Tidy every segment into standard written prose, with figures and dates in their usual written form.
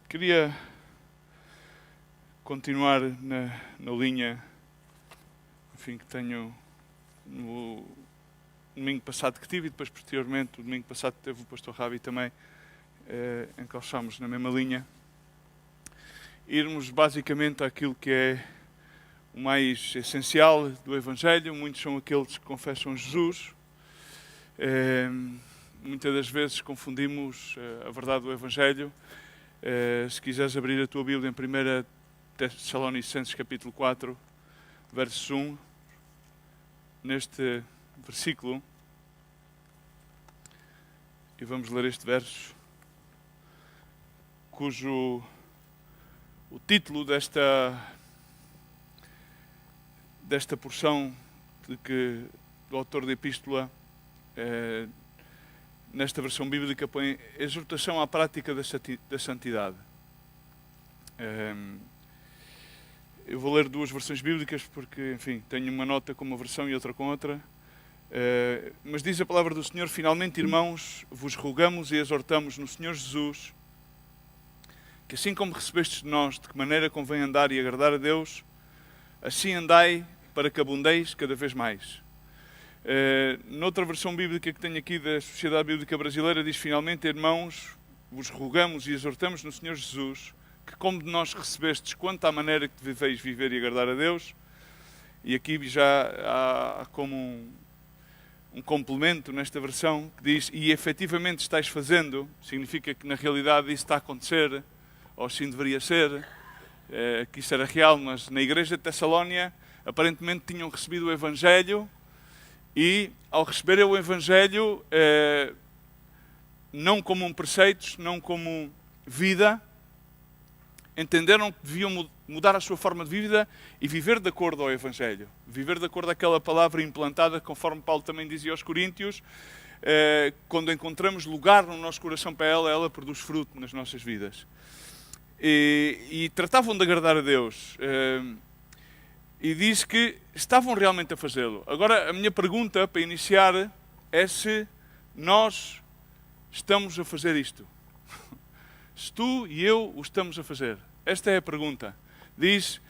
Queria continuar na linha, enfim, que tenho no domingo passado que tive e depois posteriormente, o domingo passado teve o pastor Rabi também, encalçámos na mesma linha. Irmos basicamente àquilo que é o mais essencial do Evangelho. Muitos são aqueles que confessam Jesus. Muitas das vezes confundimos a verdade do Evangelho. Se quiseres abrir a tua Bíblia em 1 Tessalonicenses capítulo 4, verso 1, neste versículo, e vamos ler este verso, cujo o título desta porção do autor da epístola, nesta versão bíblica, põe exortação à prática da santidade. Eu vou ler duas versões bíblicas porque, enfim, tenho uma nota com uma versão e outra com outra. Mas diz a palavra do Senhor: finalmente, irmãos, vos rogamos e exortamos no Senhor Jesus que, assim como recebestes de nós, de que maneira convém andar e agradar a Deus, assim andai, para que abundeis cada vez mais. Noutra versão bíblica que tenho aqui da Sociedade Bíblica Brasileira, diz: finalmente, irmãos, vos rogamos e exortamos no Senhor Jesus que, como de nós recebestes, quanto à maneira que deveis viver e agradar a Deus. E aqui já há como um complemento nesta versão que diz: e efetivamente estáis fazendo. Significa que na realidade isso está a acontecer, ou assim deveria ser, que isso era real, mas na igreja de Tessalónia aparentemente tinham recebido o Evangelho e, ao receberem o Evangelho, não como um preceito, não como vida, entenderam que deviam mudar a sua forma de vida e viver de acordo ao Evangelho. Viver de acordo àquela palavra implantada, conforme Paulo também dizia aos Coríntios, quando encontramos lugar no nosso coração para ela produz fruto nas nossas vidas. E tratavam de agradar a Deus. E diz que estavam realmente a fazê-lo. Agora, a minha pergunta para iniciar é se nós estamos a fazer isto. Se tu e eu o estamos a fazer. Esta é a pergunta. Diz: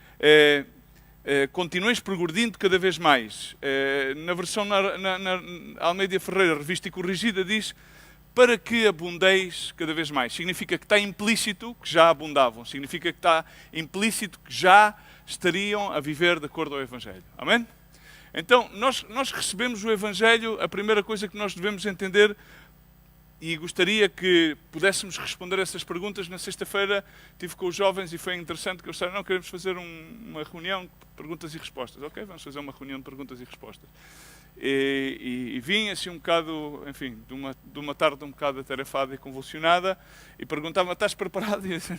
continueis progredindo cada vez mais. Na versão na Almeida Ferreira, revista e corrigida, diz: para que abundeis cada vez mais. Significa que está implícito que já abundavam. Significa que está implícito que já estariam a viver de acordo ao Evangelho. Amém? Então, nós recebemos o Evangelho. A primeira coisa que nós devemos entender, e gostaria que pudéssemos responder a essas perguntas. Na sexta-feira estive com os jovens e foi interessante que eles disseram: não, queremos fazer uma reunião de perguntas e respostas. Ok, vamos fazer uma reunião de perguntas e respostas. E vim assim um bocado, enfim, de uma tarde um bocado atarefada e convulsionada, e perguntava: estás preparado? E eu disse: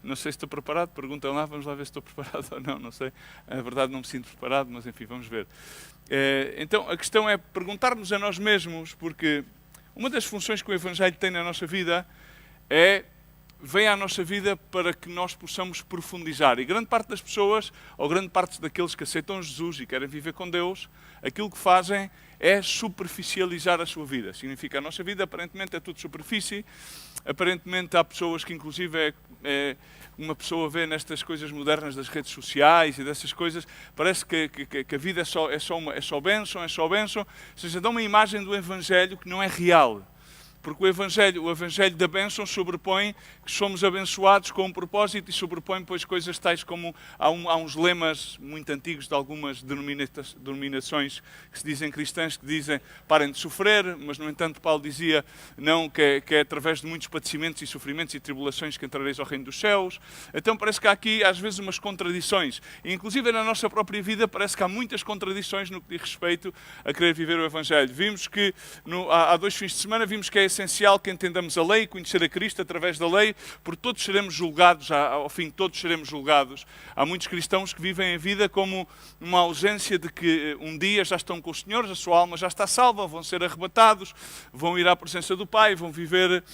não sei se estou preparado. Perguntam lá, vamos lá ver se estou preparado ou não, não sei. Na verdade não me sinto preparado, mas enfim, vamos ver. Então a questão é perguntarmos a nós mesmos, porque uma das funções que o Evangelho tem na nossa vida vem à nossa vida para que nós possamos profundizar. E grande parte das pessoas, ou grande parte daqueles que aceitam Jesus e querem viver com Deus, aquilo que fazem é superficializar a sua vida. Significa, a nossa vida aparentemente é tudo superfície. Aparentemente há pessoas que, inclusive, uma pessoa vê nestas coisas modernas das redes sociais e dessas coisas, parece que a vida é só bênção. Ou seja, dá uma imagem do Evangelho que não é real. Porque o Evangelho da bênção sobrepõe que somos abençoados com um propósito e sobrepõe, pois, coisas tais como há uns lemas muito antigos de algumas denominações que se dizem cristãs, que dizem: parem de sofrer, mas, no entanto, Paulo dizia não, que é através de muitos padecimentos e sofrimentos e tribulações que entrareis ao reino dos céus. Então parece que há aqui, às vezes, umas contradições. E, inclusive, na nossa própria vida, parece que há muitas contradições no que diz respeito a querer viver o Evangelho. Vimos que, há 2 fins de semana, vimos que é essencial que entendamos a lei, conhecer a Cristo através da lei, porque todos seremos julgados, ao fim todos seremos julgados. Há muitos cristãos que vivem a vida como uma ausência de que um dia já estão com o Senhor, a sua alma já está salva, vão ser arrebatados, vão ir à presença do Pai, vão viver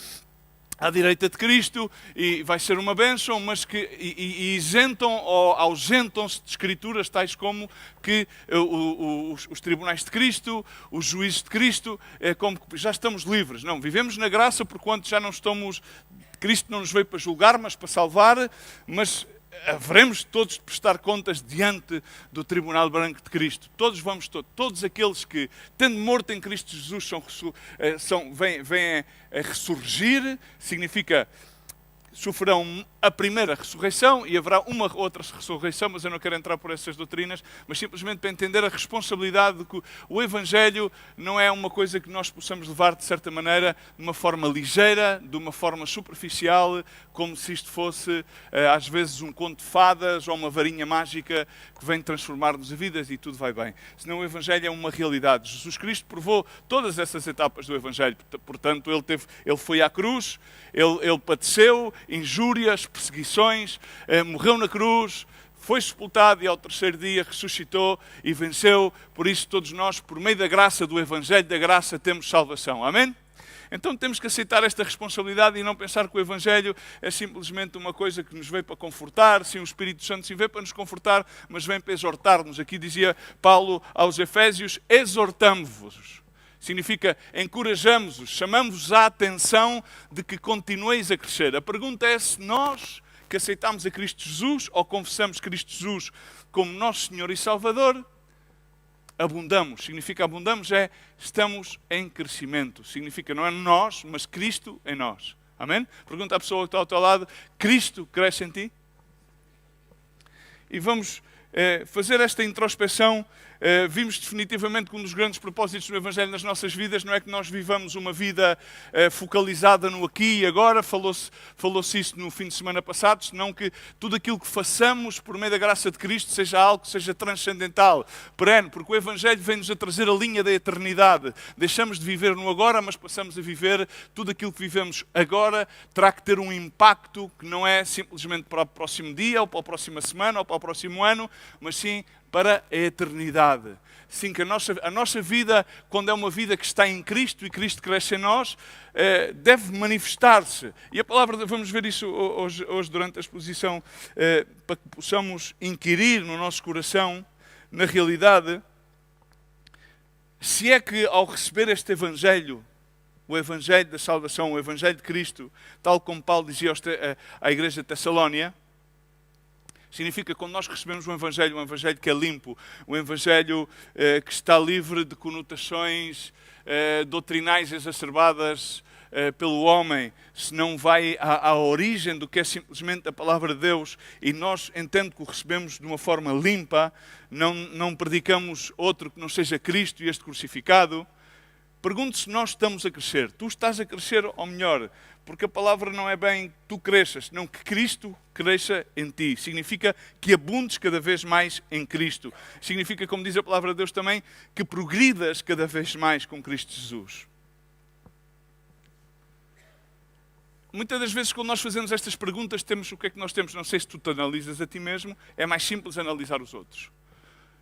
à direita de Cristo, e vai ser uma bênção, mas que isentam ou ausentam-se de escrituras tais como que os tribunais de Cristo, os juízes de Cristo, como que já estamos livres. Não, vivemos na graça porquanto já não estamos Cristo não nos veio para julgar, mas para salvar, mas haveremos todos de prestar contas diante do tribunal branco de Cristo. Todos aqueles que, tendo morto em Cristo Jesus, vêm a ressurgir, significa sofrerão a primeira ressurreição e haverá uma outra ressurreição, mas eu não quero entrar por essas doutrinas, mas simplesmente para entender a responsabilidade de que o Evangelho não é uma coisa que nós possamos levar, de certa maneira, de uma forma ligeira, de uma forma superficial, como se isto fosse, às vezes, um conto de fadas ou uma varinha mágica que vem transformar-nos a vidas e tudo vai bem. Senão o Evangelho é uma realidade. Jesus Cristo provou todas essas etapas do Evangelho. Portanto, ele foi à cruz, ele padeceu injúrias, perseguições, morreu na cruz, foi sepultado e ao terceiro dia ressuscitou e venceu. Por isso todos nós, por meio da graça do Evangelho da graça, temos salvação. Amém? Então temos que aceitar esta responsabilidade e não pensar que o Evangelho é simplesmente uma coisa que nos veio para confortar. Sim, o Espírito Santo sim veio para nos confortar, mas vem para exortar-nos. Aqui dizia Paulo aos Efésios, exortamo-vos. Significa encorajamos-os, chamamos-vos a atenção de que continueis a crescer. A pergunta é se nós que aceitamos a Cristo Jesus ou confessamos Cristo Jesus como nosso Senhor e Salvador, abundamos. Significa abundamos é estamos em crescimento. Significa não é nós, mas Cristo em nós. Amém? Pergunta à pessoa que está ao teu lado, Cristo cresce em ti? E vamos fazer esta introspeção. Vimos definitivamente que um dos grandes propósitos do Evangelho nas nossas vidas não é que nós vivamos uma vida focalizada no aqui e agora, falou-se isso no fim de semana passado, senão que tudo aquilo que façamos por meio da graça de Cristo seja algo que seja transcendental, perene, porque o Evangelho vem-nos a trazer a linha da eternidade. Deixamos de viver no agora, mas passamos a viver tudo aquilo que vivemos agora, terá que ter um impacto que não é simplesmente para o próximo dia, ou para a próxima semana, ou para o próximo ano, mas sim para a eternidade. Sim, que a nossa vida, quando é uma vida que está em Cristo e Cristo cresce em nós, deve manifestar-se. E a palavra, vamos ver isso hoje durante a exposição, para que possamos inquirir no nosso coração, na realidade, se é que ao receber este Evangelho, o Evangelho da salvação, o Evangelho de Cristo, tal como Paulo dizia à igreja de Tessalónia, significa que quando nós recebemos um Evangelho que é limpo, um Evangelho que está livre de conotações doutrinais exacerbadas pelo homem, se não vai à origem do que é simplesmente a palavra de Deus e nós, entendo que o recebemos de uma forma limpa, não predicamos outro que não seja Cristo e este crucificado, pergunto se nós estamos a crescer. Tu estás a crescer, ou melhor, porque a palavra não é bem tu cresças, senão que Cristo cresça em ti. Significa que abundes cada vez mais em Cristo. Significa, como diz a palavra de Deus também, que progridas cada vez mais com Cristo Jesus. Muitas das vezes, quando nós fazemos estas perguntas, temos o que é que nós temos. Não sei se tu te analisas a ti mesmo, é mais simples analisar os outros.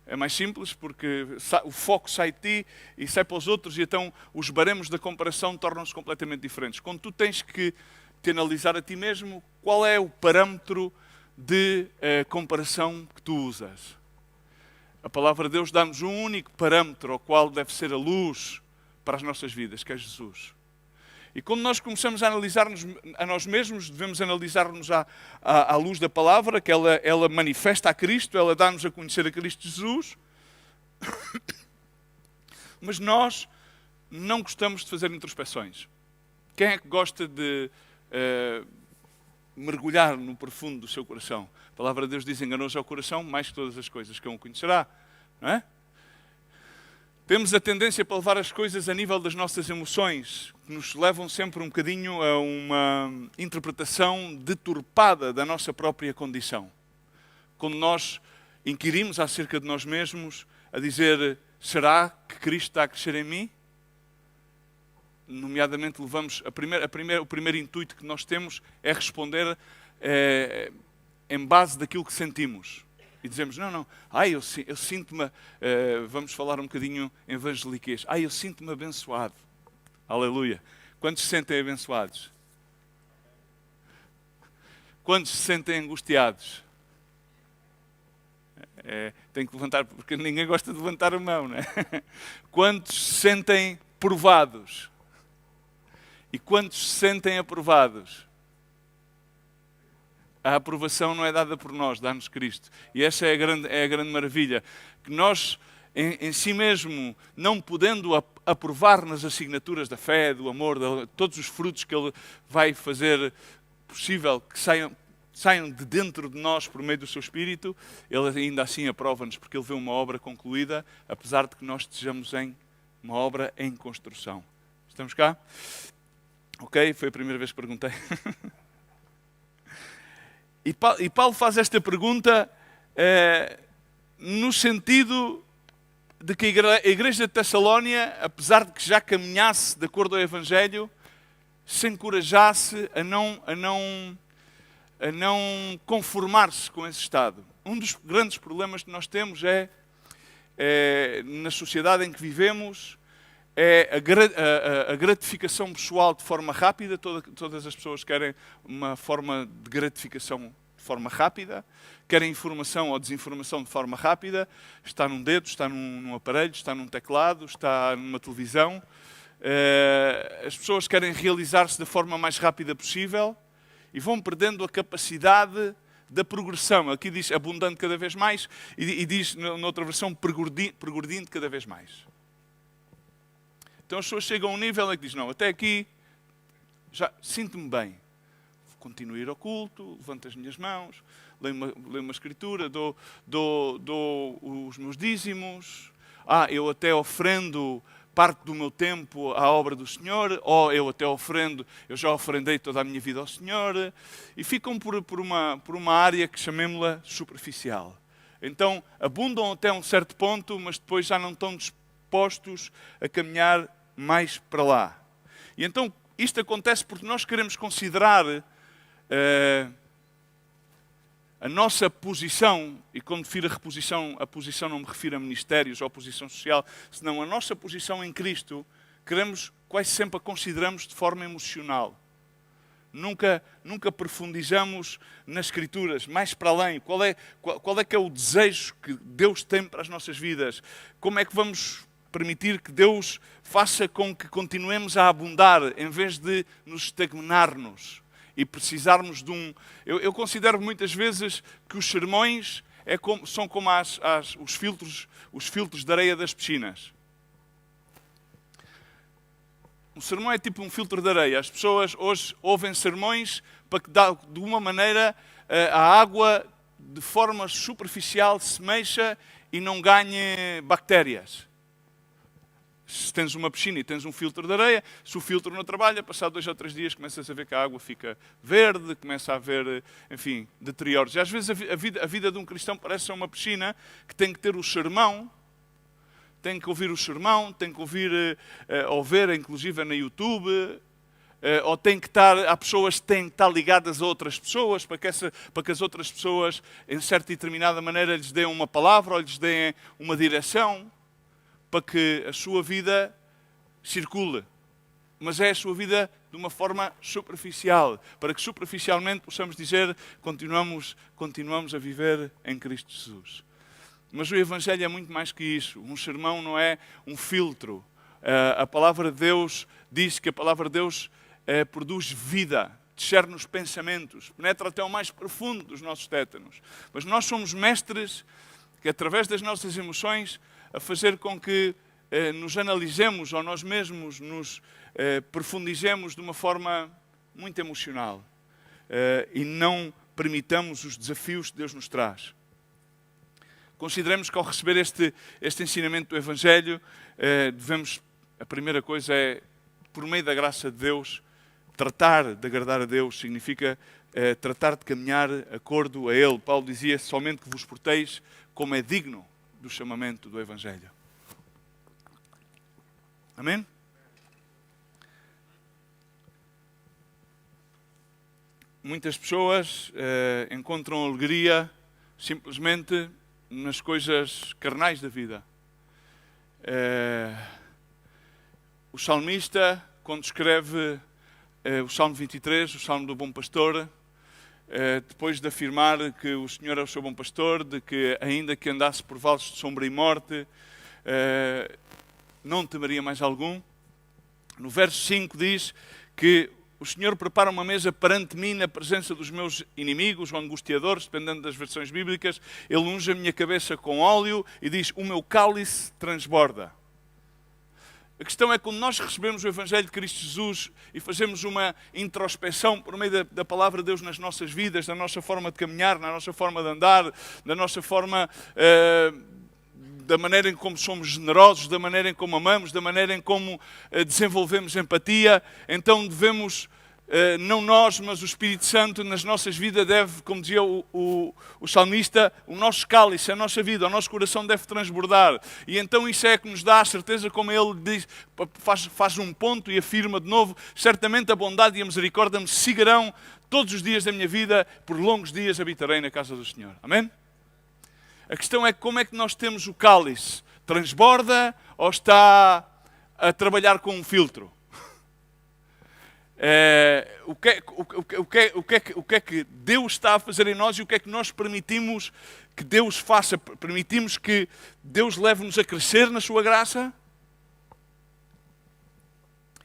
É mais simples porque o foco sai de ti e sai para os outros e então os baremos da comparação tornam-se completamente diferentes. Quando tu tens que te analisar a ti mesmo, qual é o parâmetro de comparação que tu usas? A palavra de Deus dá-nos um único parâmetro ao qual deve ser a luz para as nossas vidas, que é Jesus. E quando nós começamos a analisar-nos a nós mesmos, devemos analisar-nos à luz da palavra, que ela manifesta a Cristo, ela dá-nos a conhecer a Cristo Jesus. Mas nós não gostamos de fazer introspeções. Quem é que gosta de mergulhar no profundo do seu coração? A palavra de Deus diz, enganoso é o coração, mais que todas as coisas que o conhecerá. Não é? Temos a tendência para levar as coisas a nível das nossas emoções, que nos levam sempre um bocadinho a uma interpretação deturpada da nossa própria condição. Quando nós inquirimos acerca de nós mesmos, a dizer, será que Cristo está a crescer em mim? Nomeadamente, levamos o primeiro intuito que nós temos é responder em base daquilo que sentimos. E dizemos, não, eu sinto-me, vamos falar um bocadinho em evangeliquez, eu sinto-me abençoado. Aleluia. Quantos se sentem abençoados? Quantos se sentem angustiados? Tenho que levantar, porque ninguém gosta de levantar a mão, não é? Quantos se sentem provados? E quantos se sentem aprovados? A aprovação não é dada por nós, dá-nos Cristo. E essa é a grande maravilha. Que nós, em si mesmo, não podendo aprovar nas assinaturas da fé, do amor, de todos os frutos que Ele vai fazer possível que saiam de dentro de nós por meio do seu Espírito, Ele ainda assim aprova-nos, porque Ele vê uma obra concluída, apesar de que nós estejamos em uma obra em construção. Estamos cá? Ok, foi a primeira vez que perguntei. E Paulo faz esta pergunta no sentido de que a igreja de Tessalónia, apesar de que já caminhasse de acordo ao Evangelho, se encorajasse a não conformar-se com esse estado. Um dos grandes problemas que nós temos na sociedade em que vivemos, é a gratificação pessoal de forma rápida. Todas as pessoas querem uma forma de gratificação de forma rápida, querem informação ou desinformação de forma rápida. Está num dedo, está num aparelho, está num teclado, está numa televisão. As pessoas querem realizar-se da forma mais rápida possível e vão perdendo a capacidade da progressão. Aqui diz abundando cada vez mais e diz noutra versão progredindo cada vez mais. Então as pessoas chegam a um nível em que dizem, não, até aqui já sinto-me bem. Continuo a ir ao culto, levanto as minhas mãos, leio uma escritura, dou os meus dízimos. Eu até ofrendo parte do meu tempo à obra do Senhor, ou eu já ofrendei toda a minha vida ao Senhor. E ficam por uma área que chamemos-la superficial. Então abundam até um certo ponto, mas depois já não estão dispostos a caminhar mais para lá. E então isto acontece porque nós queremos considerar a nossa posição, e quando refiro a posição não me refiro a ministérios ou a posição social, senão a nossa posição em Cristo, quase sempre a consideramos de forma emocional. Nunca profundizamos nas Escrituras, mais para além. Qual é que é o desejo que Deus tem para as nossas vidas? Como é que vamos permitir que Deus faça com que continuemos a abundar, em vez de nos estagnarmos e precisarmos de um... Eu considero muitas vezes que os sermões são como os filtros de areia das piscinas. Um sermão é tipo um filtro de areia. As pessoas hoje ouvem sermões para que, de alguma maneira, a água, de forma superficial, se mexa e não ganhe bactérias. Se tens uma piscina e tens um filtro de areia, se o filtro não trabalha, passado 2 ou 3 dias começas a ver que a água fica verde, começa a haver, enfim, deterioros. E às vezes a vida de um cristão parece ser uma piscina que tem que ter o sermão, tem que ouvir o sermão, tem que ouvir, ou ver, inclusive, na YouTube, ou tem que há pessoas que têm que estar ligadas a outras pessoas, para que as outras pessoas, em certa e determinada maneira, lhes deem uma palavra ou lhes deem uma direção, para que a sua vida circule. Mas é a sua vida de uma forma superficial, para que superficialmente possamos dizer continuamos a viver em Cristo Jesus. Mas o Evangelho é muito mais que isso. Um sermão não é um filtro. A palavra de Deus diz que a palavra de Deus produz vida, discerne os pensamentos, penetra até o mais profundo dos nossos tétanos. Mas nós somos mestres que, através das nossas emoções, a fazer com que nos analisemos ou nós mesmos nos profundizemos de uma forma muito emocional e não permitamos os desafios que Deus nos traz. Consideremos que ao receber este ensinamento do Evangelho, a primeira coisa é, por meio da graça de Deus, tratar de agradar a Deus, significa tratar de caminhar de acordo a Ele. Paulo dizia, somente que vos porteis como é digno do chamamento do Evangelho. Amém? Muitas pessoas encontram alegria simplesmente nas coisas carnais da vida. O salmista, quando escreve o Salmo 23, o Salmo do Bom Pastor, depois de afirmar que o Senhor é o seu bom pastor, de que ainda que andasse por vales de sombra e morte, não temeria mais algum. No verso 5 diz que o Senhor prepara uma mesa perante mim na presença dos meus inimigos ou angustiadores, dependendo das versões bíblicas. Ele unge a minha cabeça com óleo e diz, o meu cálice transborda. A questão é quando nós recebemos o Evangelho de Cristo Jesus e fazemos uma introspeção por meio da palavra de Deus nas nossas vidas, na nossa forma de caminhar, na nossa forma de andar, na nossa forma, da maneira em como somos generosos, da maneira em como amamos, da maneira em como desenvolvemos empatia, então devemos, não nós, mas o Espírito Santo nas nossas vidas deve, como dizia o salmista, o nosso cálice, a nossa vida, o nosso coração deve transbordar. E então isso é que nos dá a certeza, como ele diz, faz um ponto e afirma de novo, certamente a bondade e a misericórdia me seguirão todos os dias da minha vida, por longos dias habitarei na casa do Senhor. Amém? A questão é como é que nós temos o cálice? Transborda ou está a trabalhar com um filtro? O que é que Deus está a fazer em nós e o que é que nós permitimos que Deus faça? Permitimos que Deus leve-nos a crescer na sua graça?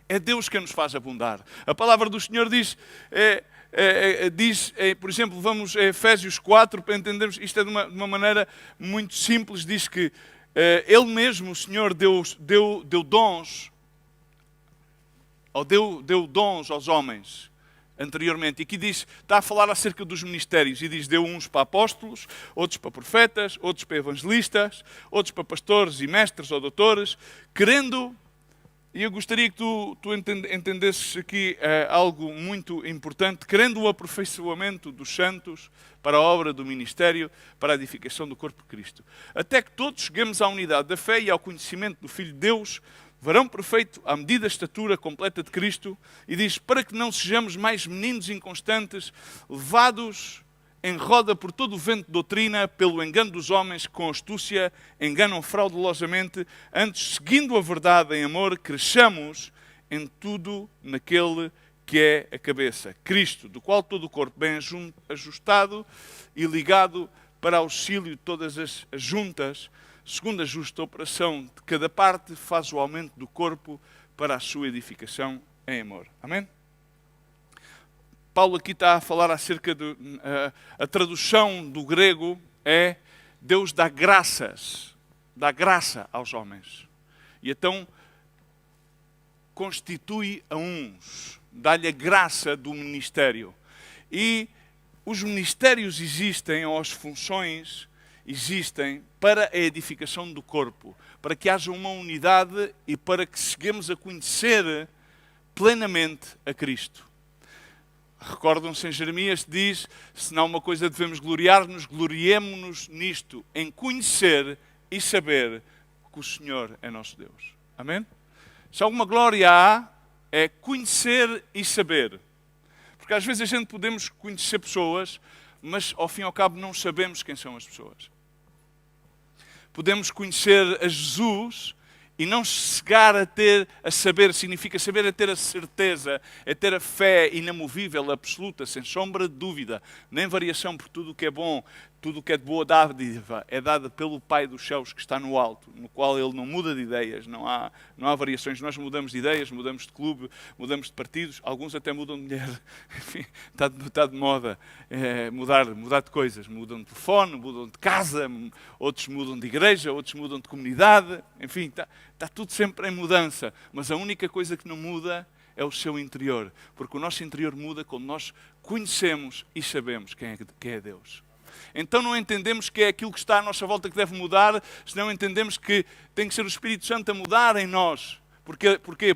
É Deus que nos faz abundar. A palavra do Senhor diz, por exemplo, vamos a Efésios 4, para entendermos, isto é de uma maneira muito simples, diz que Ele mesmo, o Senhor, deu dons, ou deu dons aos homens anteriormente. E aqui diz, está a falar acerca dos ministérios, e diz, deu uns para apóstolos, outros para profetas, outros para evangelistas, outros para pastores e mestres ou doutores, querendo, e eu gostaria que tu entendesses aqui algo muito importante, querendo o aperfeiçoamento dos santos para a obra do ministério, para a edificação do corpo de Cristo. Até que todos cheguemos à unidade da fé e ao conhecimento do Filho de Deus, varão perfeito, à medida da estatura completa de Cristo, e diz, para que não sejamos mais meninos inconstantes, levados em roda por todo o vento de doutrina, pelo engano dos homens que com astúcia enganam fraudulosamente, antes, seguindo a verdade em amor, cresçamos em tudo naquele que é a cabeça, Cristo, do qual todo o corpo bem ajustado e ligado para auxílio de todas as juntas, segundo a justa operação de cada parte, faz o aumento do corpo para a sua edificação em amor. Amém? Paulo aqui está a falar acerca de... a tradução do grego é Deus dá graça aos homens. E então constitui a uns, dá-lhe a graça do ministério. E os ministérios existem, ou as funções existem para a edificação do corpo, para que haja uma unidade e para que cheguemos a conhecer plenamente a Cristo. Recordam-se em Jeremias, diz, se não uma coisa devemos gloriar-nos, gloriemo-nos nisto, em conhecer e saber que o Senhor é nosso Deus. Amém? Se alguma glória há, é conhecer e saber. Porque às vezes a gente podemos conhecer pessoas, mas ao fim e ao cabo não sabemos quem são as pessoas. Podemos conhecer a Jesus e não chegar a saber, significa saber é ter a certeza, é ter a fé inamovível, absoluta, sem sombra de dúvida, nem variação, por tudo o que é bom, tudo o que é de boa dádiva, é dada pelo Pai dos céus que está no alto, no qual Ele não muda de ideias, não há variações. Nós mudamos de ideias, mudamos de clube, mudamos de partidos, alguns até mudam de mulher, enfim, está de moda mudar de coisas, mudam de telefone, mudam de casa, outros mudam de igreja, outros mudam de comunidade, enfim, está tudo sempre em mudança, mas a única coisa que não muda é o seu interior, porque o nosso interior muda quando nós conhecemos e sabemos quem é Deus. Então não entendemos que é aquilo que está à nossa volta que deve mudar, senão entendemos que tem que ser o Espírito Santo a mudar em nós. Porquê? Porque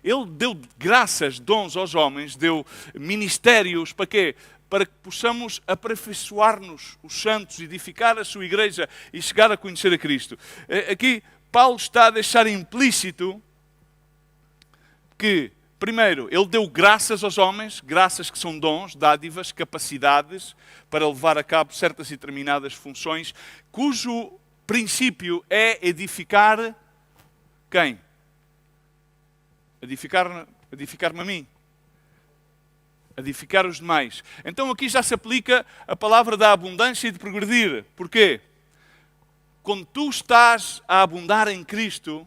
Ele deu graças, dons aos homens, deu ministérios, para quê? Para que possamos aperfeiçoar-nos, os santos, edificar a sua igreja e chegar a conhecer a Cristo. Aqui Paulo está a deixar implícito que, primeiro, ele deu graças aos homens, graças que são dons, dádivas, capacidades, para levar a cabo certas e determinadas funções, cujo princípio é edificar quem? Edificar-me a mim. Edificar os demais. Então aqui já se aplica a palavra da abundância e de progredir. Porquê? Quando tu estás a abundar em Cristo,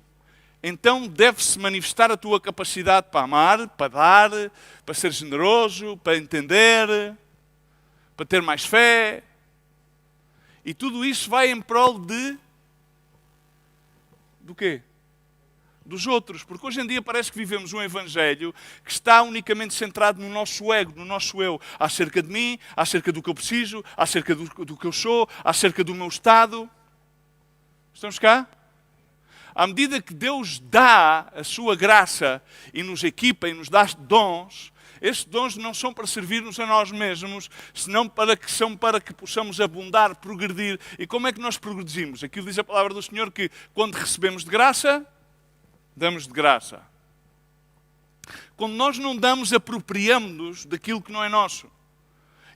então deve-se manifestar a tua capacidade para amar, para dar, para ser generoso, para entender, para ter mais fé. E tudo isso vai em prol do quê? Dos outros. Porque hoje em dia parece que vivemos um evangelho que está unicamente centrado no nosso ego, no nosso eu. Acerca de mim, acerca do que eu preciso, acerca do que eu sou, acerca do meu estado. Estamos cá? À medida que Deus dá a sua graça e nos equipa e nos dá dons, esses dons não são para servir-nos a nós mesmos, senão para que possamos abundar, progredir. E como é que nós progredimos? Aqui diz a palavra do Senhor que quando recebemos de graça, damos de graça. Quando nós não damos, apropriamos-nos daquilo que não é nosso.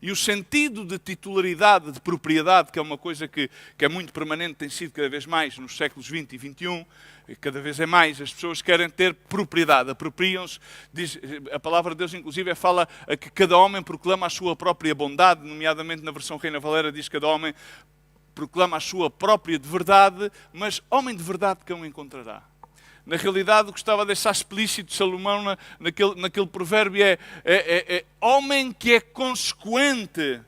E o sentido de titularidade, de propriedade, que é uma coisa que é muito permanente, tem sido cada vez mais nos séculos XX e XXI, e cada vez é mais, as pessoas querem ter propriedade, apropriam-se. A palavra de Deus, inclusive, fala a que cada homem proclama a sua própria bondade, nomeadamente na versão Reina Valera diz que cada homem proclama a sua própria de verdade, mas homem de verdade que o encontrará. Na realidade, o que estava a deixar explícito Salomão naquele provérbio é homem que é consequente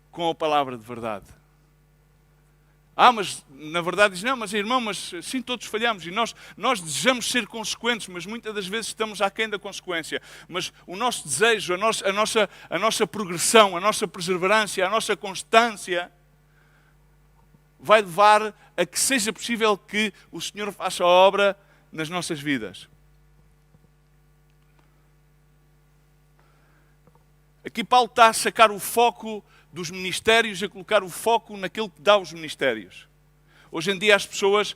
com a palavra de verdade. Mas na verdade diz, não, mas irmão, mas sim, todos falhamos e nós desejamos ser consequentes, mas muitas das vezes estamos aquém da consequência. Mas o nosso desejo, a nossa progressão, a nossa perseverança, a nossa constância vai levar a que seja possível que o Senhor faça a obra nas nossas vidas. Aqui Paulo está a sacar o foco dos ministérios, a colocar o foco naquilo que dá os ministérios. Hoje em dia as pessoas,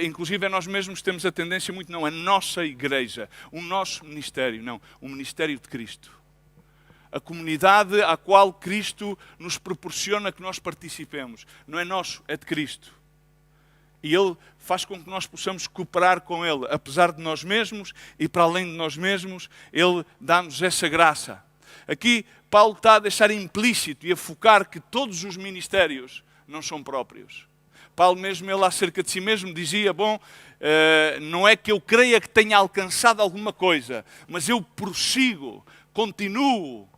inclusive nós mesmos, temos a tendência muito, não, a nossa igreja, o nosso ministério, não, o ministério de Cristo. A comunidade à qual Cristo nos proporciona que nós participemos. Não é nosso, é de Cristo. E Ele faz com que nós possamos cooperar com Ele, apesar de nós mesmos e para além de nós mesmos, Ele dá-nos essa graça. Aqui Paulo está a deixar implícito e a focar que todos os ministérios não são próprios. Paulo mesmo, ele acerca de si mesmo dizia, não é que eu creia que tenha alcançado alguma coisa, mas eu prossigo, continuo,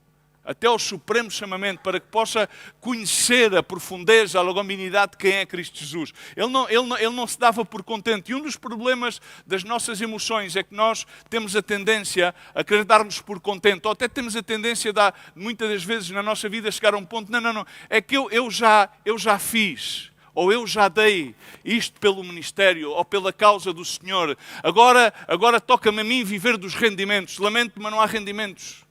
até ao supremo chamamento, para que possa conhecer a profundeza, a longanimidade de quem é Cristo Jesus. Ele não se dava por contente. E um dos problemas das nossas emoções é que nós temos a tendência a querer dar-nos por contente, ou até temos a tendência, muitas das vezes na nossa vida, a chegar a um ponto, não, é que eu já fiz, ou eu já dei isto pelo ministério, ou pela causa do Senhor. Agora toca-me a mim viver dos rendimentos. Lamento, mas não há rendimentos.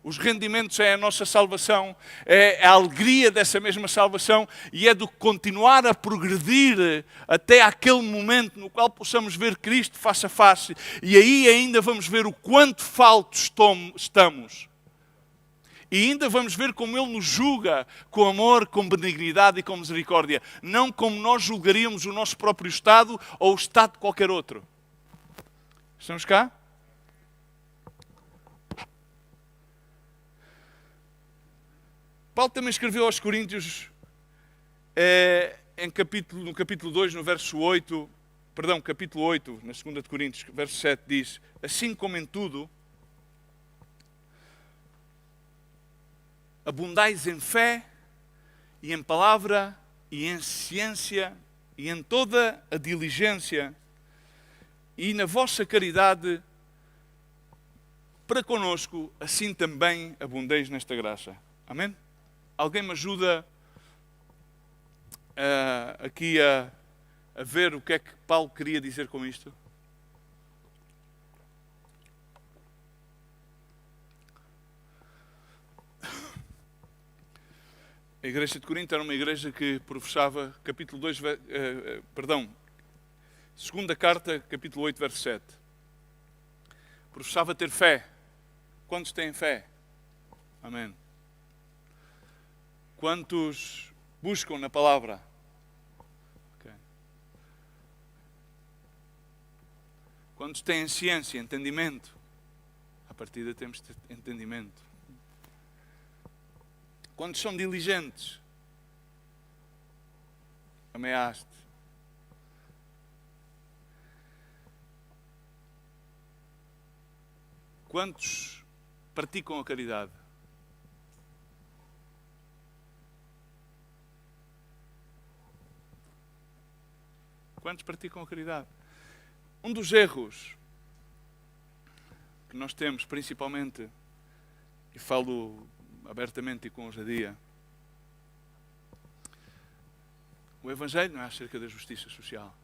Os rendimentos é a nossa salvação, é a alegria dessa mesma salvação e é do continuar a progredir até aquele momento no qual possamos ver Cristo face a face. E aí ainda vamos ver o quanto faltos estamos. E ainda vamos ver como Ele nos julga com amor, com benignidade e com misericórdia. Não como nós julgaríamos o nosso próprio Estado ou o Estado de qualquer outro. Estamos cá? Paulo também escreveu aos Coríntios, no capítulo 2, no verso 8, capítulo 8, na 2 de Coríntios, verso 7, diz, assim como em tudo, abundais em fé, e em palavra, e em ciência, e em toda a diligência, e na vossa caridade, para conosco, assim também abundeis nesta graça. Amém? Alguém me ajuda aqui a ver o que é que Paulo queria dizer com isto? A igreja de Corinto era uma igreja que professava, capítulo 2, segunda carta, capítulo 8, verso 7. Professava ter fé. Quantos têm fé? Amém. Quantos buscam na palavra? Okay. Quantos têm ciência, entendimento? A partir de temos entendimento. Quantos são diligentes? Ameaste. Quantos praticam a caridade? Quantos praticam a caridade? Um dos erros que nós temos, principalmente, e falo abertamente e com ousadia, o Evangelho não é acerca da justiça social.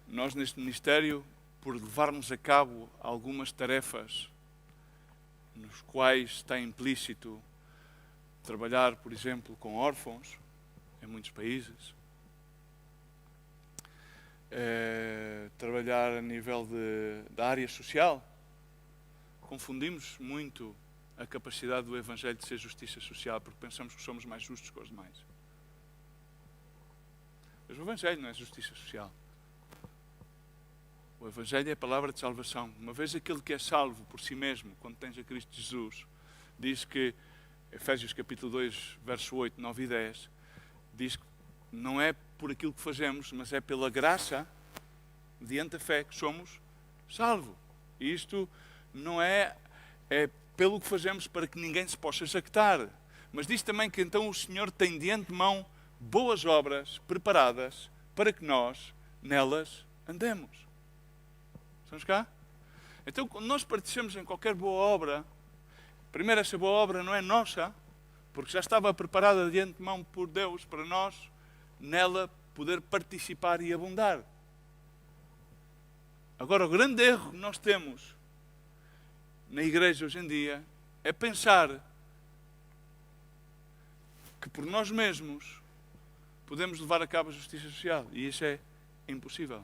Nós, neste ministério, por levarmos a cabo algumas tarefas nos quais está implícito trabalhar, por exemplo, com órfãos, em muitos países, trabalhar a nível da área social, confundimos muito a capacidade do Evangelho de ser justiça social, porque pensamos que somos mais justos que os demais. Mas o Evangelho não é justiça social. O Evangelho é a palavra de salvação. Uma vez aquele que é salvo por si mesmo, quando tens a Cristo Jesus, diz que, Efésios capítulo 2, verso 8, 9 e 10, diz que não é por aquilo que fazemos, mas é pela graça, mediante a fé, que somos salvos. E isto não é pelo que fazemos para que ninguém se possa jactar. Mas diz também que então o Senhor tem de antemão boas obras preparadas para que nós nelas andemos. Estamos cá? Então, quando nós participamos em qualquer boa obra, primeiro, essa boa obra não é nossa, porque já estava preparada de antemão por Deus para nós nela poder participar e abundar. Agora, o grande erro que nós temos na igreja hoje em dia é pensar que por nós mesmos podemos levar a cabo a justiça social. E isso é impossível.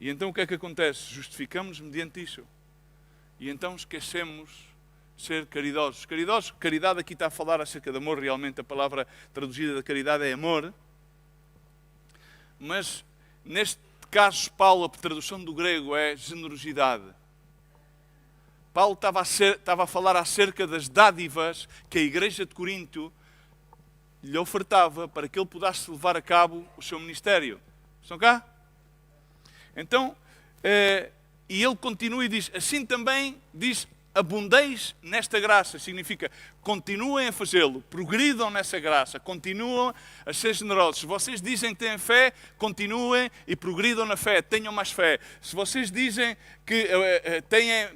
E então o que é que acontece? Justificamos mediante isso. E então esquecemos de ser caridosos. Caridade aqui está a falar acerca de amor. Realmente a palavra traduzida da caridade é amor. Mas neste caso, Paulo, a tradução do grego é generosidade. Paulo estava a falar acerca das dádivas que a igreja de Corinto lhe ofertava para que ele pudesse levar a cabo o seu ministério. Estão cá? Então, e ele continua e diz, assim também diz, abundeis nesta graça. Significa, continuem a fazê-lo, progridam nessa graça, continuam a ser generosos. Se vocês dizem que têm fé, continuem e progridam na fé, tenham mais fé. Se vocês dizem que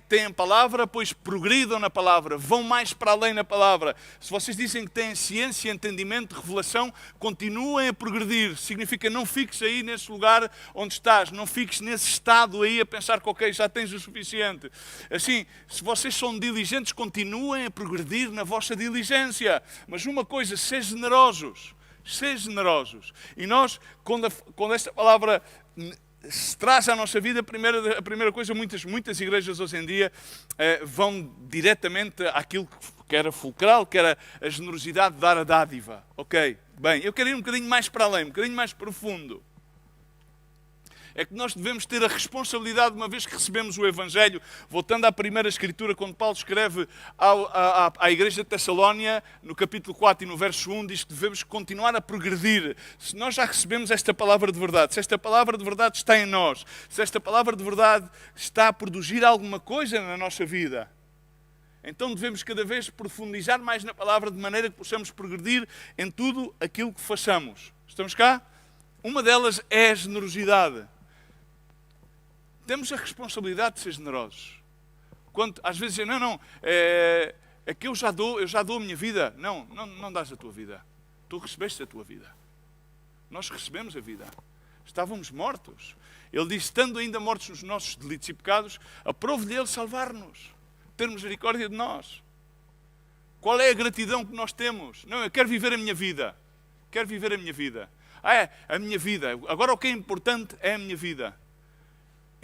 têm palavra, pois progridam na palavra, vão mais para além na palavra. Se vocês dizem que têm ciência, entendimento, revelação, continuem a progredir. Significa, não fiques aí nesse lugar onde estás, não fiques nesse estado aí a pensar que ok, já tens o suficiente. Assim, se vocês são diligentes, continuem a progredir na vossa diligência. Mas uma coisa, ser generosos. Ser generosos. E nós, quando esta palavra se traz à nossa vida, a primeira coisa, muitas igrejas hoje em dia vão diretamente àquilo que era fulcral, que era a generosidade de dar a dádiva. Ok, bem, eu quero ir um bocadinho mais para além, um bocadinho mais profundo. É que nós devemos ter a responsabilidade, uma vez que recebemos o Evangelho, voltando à primeira Escritura, quando Paulo escreve à igreja de Tessalónia, no capítulo 4 e no verso 1, diz que devemos continuar a progredir. Se nós já recebemos esta palavra de verdade, se esta palavra de verdade está em nós, se esta palavra de verdade está a produzir alguma coisa na nossa vida, então devemos cada vez profundizar mais na palavra, de maneira que possamos progredir em tudo aquilo que façamos. Estamos cá? Uma delas é a generosidade. Temos a responsabilidade de ser generosos. Quando às vezes dizem, é que eu já dou a minha vida. Não dás a tua vida. Tu recebeste a tua vida. Nós recebemos a vida. Estávamos mortos. Ele diz, estando ainda mortos nos nossos delitos e pecados, aprove-lhe Ele salvar-nos, ter misericórdia de nós. Qual é a gratidão que nós temos? Não, eu quero viver a minha vida. Quero viver a minha vida. A minha vida. Agora o que é importante é a minha vida.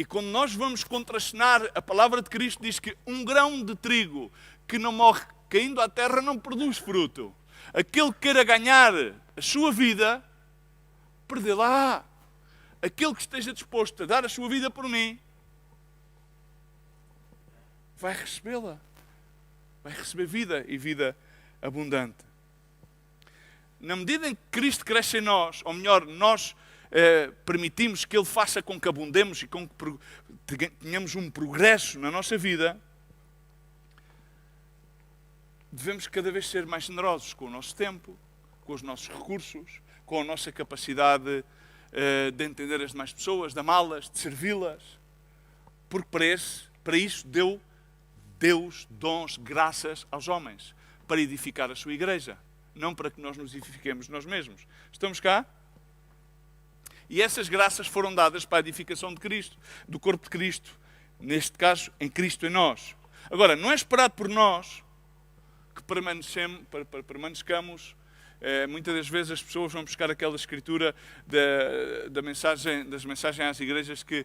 E quando nós vamos contracenar, a palavra de Cristo diz que um grão de trigo que não morre caindo à terra não produz fruto. Aquele que queira ganhar a sua vida, perdê-la. Aquele que esteja disposto a dar a sua vida por mim, vai recebê-la. Vai receber vida e vida abundante. Na medida em que Cristo cresce em nós, ou melhor, nós permitimos que Ele faça com que abundemos e com que tenhamos um progresso na nossa vida, devemos cada vez ser mais generosos com o nosso tempo, com os nossos recursos, com a nossa capacidade de entender as demais pessoas, de amá-las, de servi-las. Porque para isso deu Deus dons, graças aos homens, para edificar a sua igreja, não para que nós nos edifiquemos nós mesmos. Estamos cá? E essas graças foram dadas para a edificação de Cristo, do corpo de Cristo, neste caso, em Cristo em nós. Agora, não é esperado por nós que permanecamos. Muitas das vezes as pessoas vão buscar aquela escritura das mensagens às igrejas que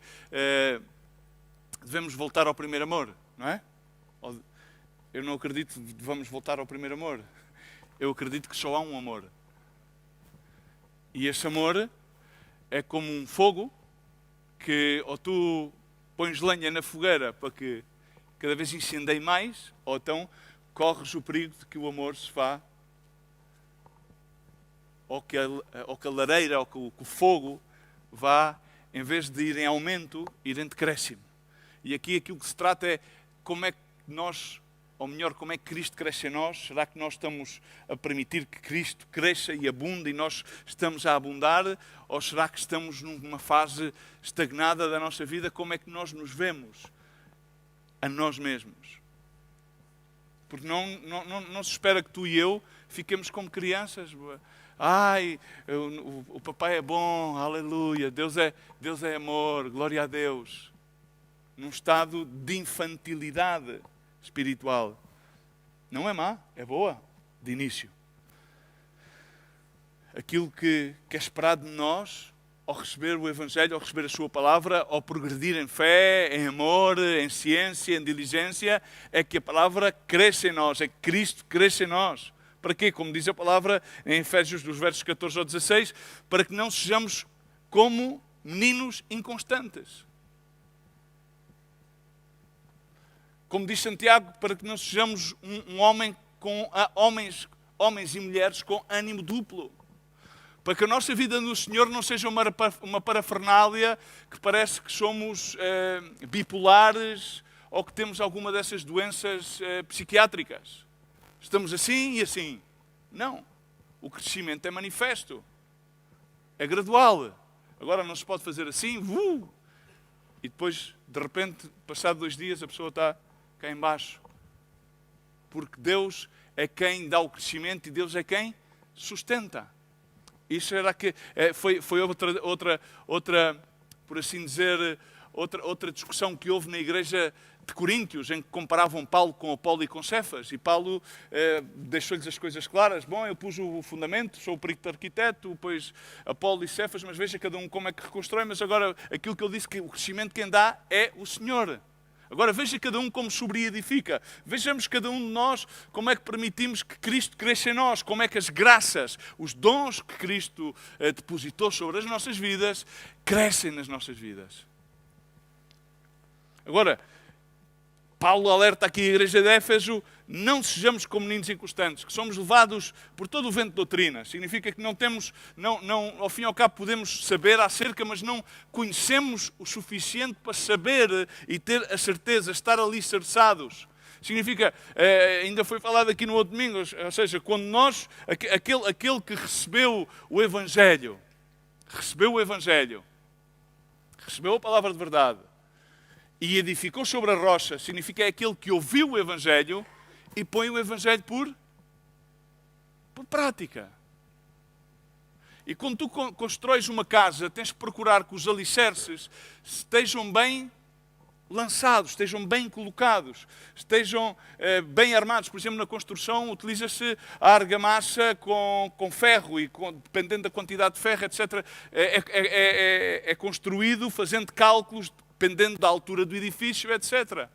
devemos voltar ao primeiro amor, não é? Eu não acredito que devamos voltar ao primeiro amor. Eu acredito que só há um amor. E esse amor é como um fogo que ou tu pões lenha na fogueira para que cada vez incendeie mais, ou então corres o perigo de que o amor se vá, ou que a lareira, ou que o fogo vá, em vez de ir em aumento, ir em decréscimo. E aqui aquilo que se trata é como é que nós, ou melhor, como é que Cristo cresce em nós? Será que nós estamos a permitir que Cristo cresça e abunde e nós estamos a abundar? Ou será que estamos numa fase estagnada da nossa vida? Como é que nós nos vemos a nós mesmos? Porque não se espera que tu e eu fiquemos como crianças. Ai, o papai é bom, aleluia, Deus é amor, glória a Deus. Num estado de infantilidade espiritual. Não é má, é boa, de início. Aquilo que é esperado de nós, ao receber o Evangelho, ao receber a sua palavra, ao progredir em fé, em amor, em ciência, em diligência, é que a palavra cresça em nós, é que Cristo cresça em nós. Para quê? Como diz a palavra em Efésios, dos versos 14 ao 16, para que não sejamos como meninos inconstantes. Como diz Santiago, para que não sejamos um homem com homens e mulheres com ânimo duplo. Para que a nossa vida no Senhor não seja uma parafernália que parece que somos bipolares ou que temos alguma dessas doenças psiquiátricas. Estamos assim e assim. Não. O crescimento é manifesto. É gradual. Agora não se pode fazer assim, e depois, de repente, passado 2 dias, a pessoa está cá em baixo. Porque Deus é quem dá o crescimento e Deus é quem sustenta. Isso era que foi outra, por assim dizer, outra discussão que houve na igreja de Coríntios, em que comparavam Paulo com Apolo e com Cefas. E Paulo deixou-lhes as coisas claras. Bom, eu pus o fundamento, sou o perito arquiteto, depois Apolo e Cefas, mas veja cada um como é que reconstrói. Mas agora, aquilo que ele disse, que o crescimento quem dá é o Senhor. Agora veja cada um como sobre-edifica. Vejamos cada um de nós como é que permitimos que Cristo cresça em nós, como é que as graças, os dons que Cristo depositou sobre as nossas vidas, crescem nas nossas vidas. Agora, Paulo alerta aqui a igreja de Éfeso, não sejamos como meninos inconstantes, que somos levados por todo o vento de doutrina. Significa que não temos, ao fim e ao cabo podemos saber acerca, mas não conhecemos o suficiente para saber e ter a certeza, estar ali cerçados. Significa, ainda foi falado aqui no outro domingo, ou seja, quando nós, aquele que recebeu o Evangelho, recebeu a palavra de verdade, e edificou sobre a rocha, significa é aquele que ouviu o Evangelho e põe o Evangelho por prática. E quando tu constróis uma casa, tens que procurar que os alicerces estejam bem lançados, estejam bem colocados, estejam bem armados. Por exemplo, na construção utiliza-se a argamassa com ferro e dependendo da quantidade de ferro, etc. É construído fazendo cálculos dependendo da altura do edifício, etc.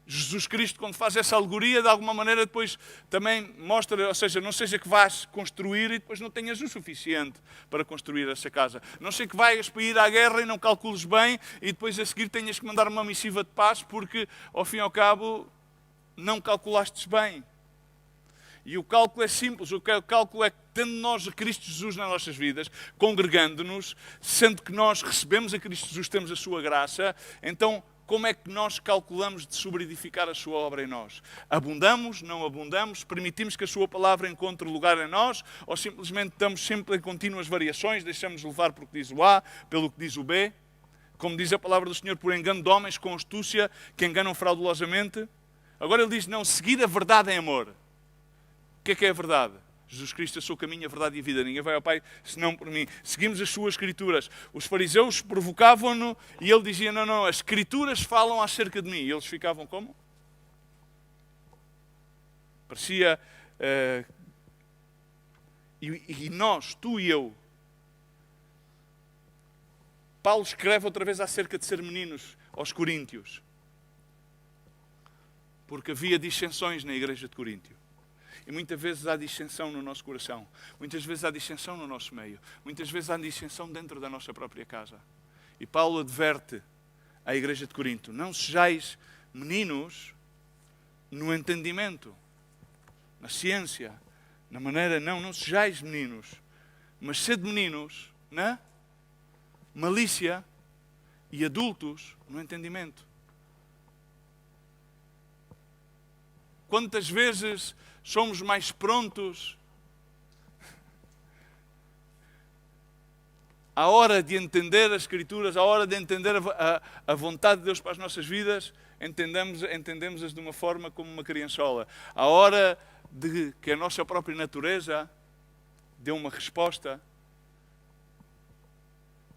Jesus Cristo, quando faz essa alegoria, de alguma maneira depois também mostra, ou seja, não seja que vais construir e depois não tenhas o suficiente para construir essa casa. Não seja que vais para ir à guerra e não calcules bem e depois a seguir tenhas que mandar uma missiva de paz porque, ao fim e ao cabo, não calculastes bem. E o cálculo é simples, o cálculo é que tendo nós a Cristo Jesus nas nossas vidas, congregando-nos, sendo que nós recebemos a Cristo Jesus, temos a sua graça, então como é que nós calculamos de sobreedificar a sua obra em nós? Abundamos, não abundamos, permitimos que a sua palavra encontre lugar em nós, ou simplesmente estamos sempre em contínuas variações, deixamos levar pelo que diz o A, pelo que diz o B? Como diz a palavra do Senhor, por engano de homens com astúcia, que enganam fraudulosamente. Agora ele diz, não, seguir a verdade em amor. O que é a verdade? Jesus Cristo é o seu caminho, a verdade e a vida. Ninguém vai ao Pai senão por mim. Seguimos as suas escrituras. Os fariseus provocavam-no e ele dizia, não, as escrituras falam acerca de mim. E eles ficavam como? Parecia... E nós, tu e eu, Paulo escreve outra vez acerca de ser meninos aos Coríntios. Porque havia dissensões na igreja de Coríntio. E muitas vezes há dissensão no nosso coração. Muitas vezes há dissensão no nosso meio. Muitas vezes há dissensão dentro da nossa própria casa. E Paulo adverte à igreja de Corinto, não sejais meninos no entendimento, na ciência, na maneira, não sejais meninos, mas sede meninos na malícia e adultos no entendimento. Quantas vezes somos mais prontos à hora de entender as Escrituras, à hora de entender a vontade de Deus para as nossas vidas, entendemos-as de uma forma como uma criançola. À hora de que a nossa própria natureza dê uma resposta,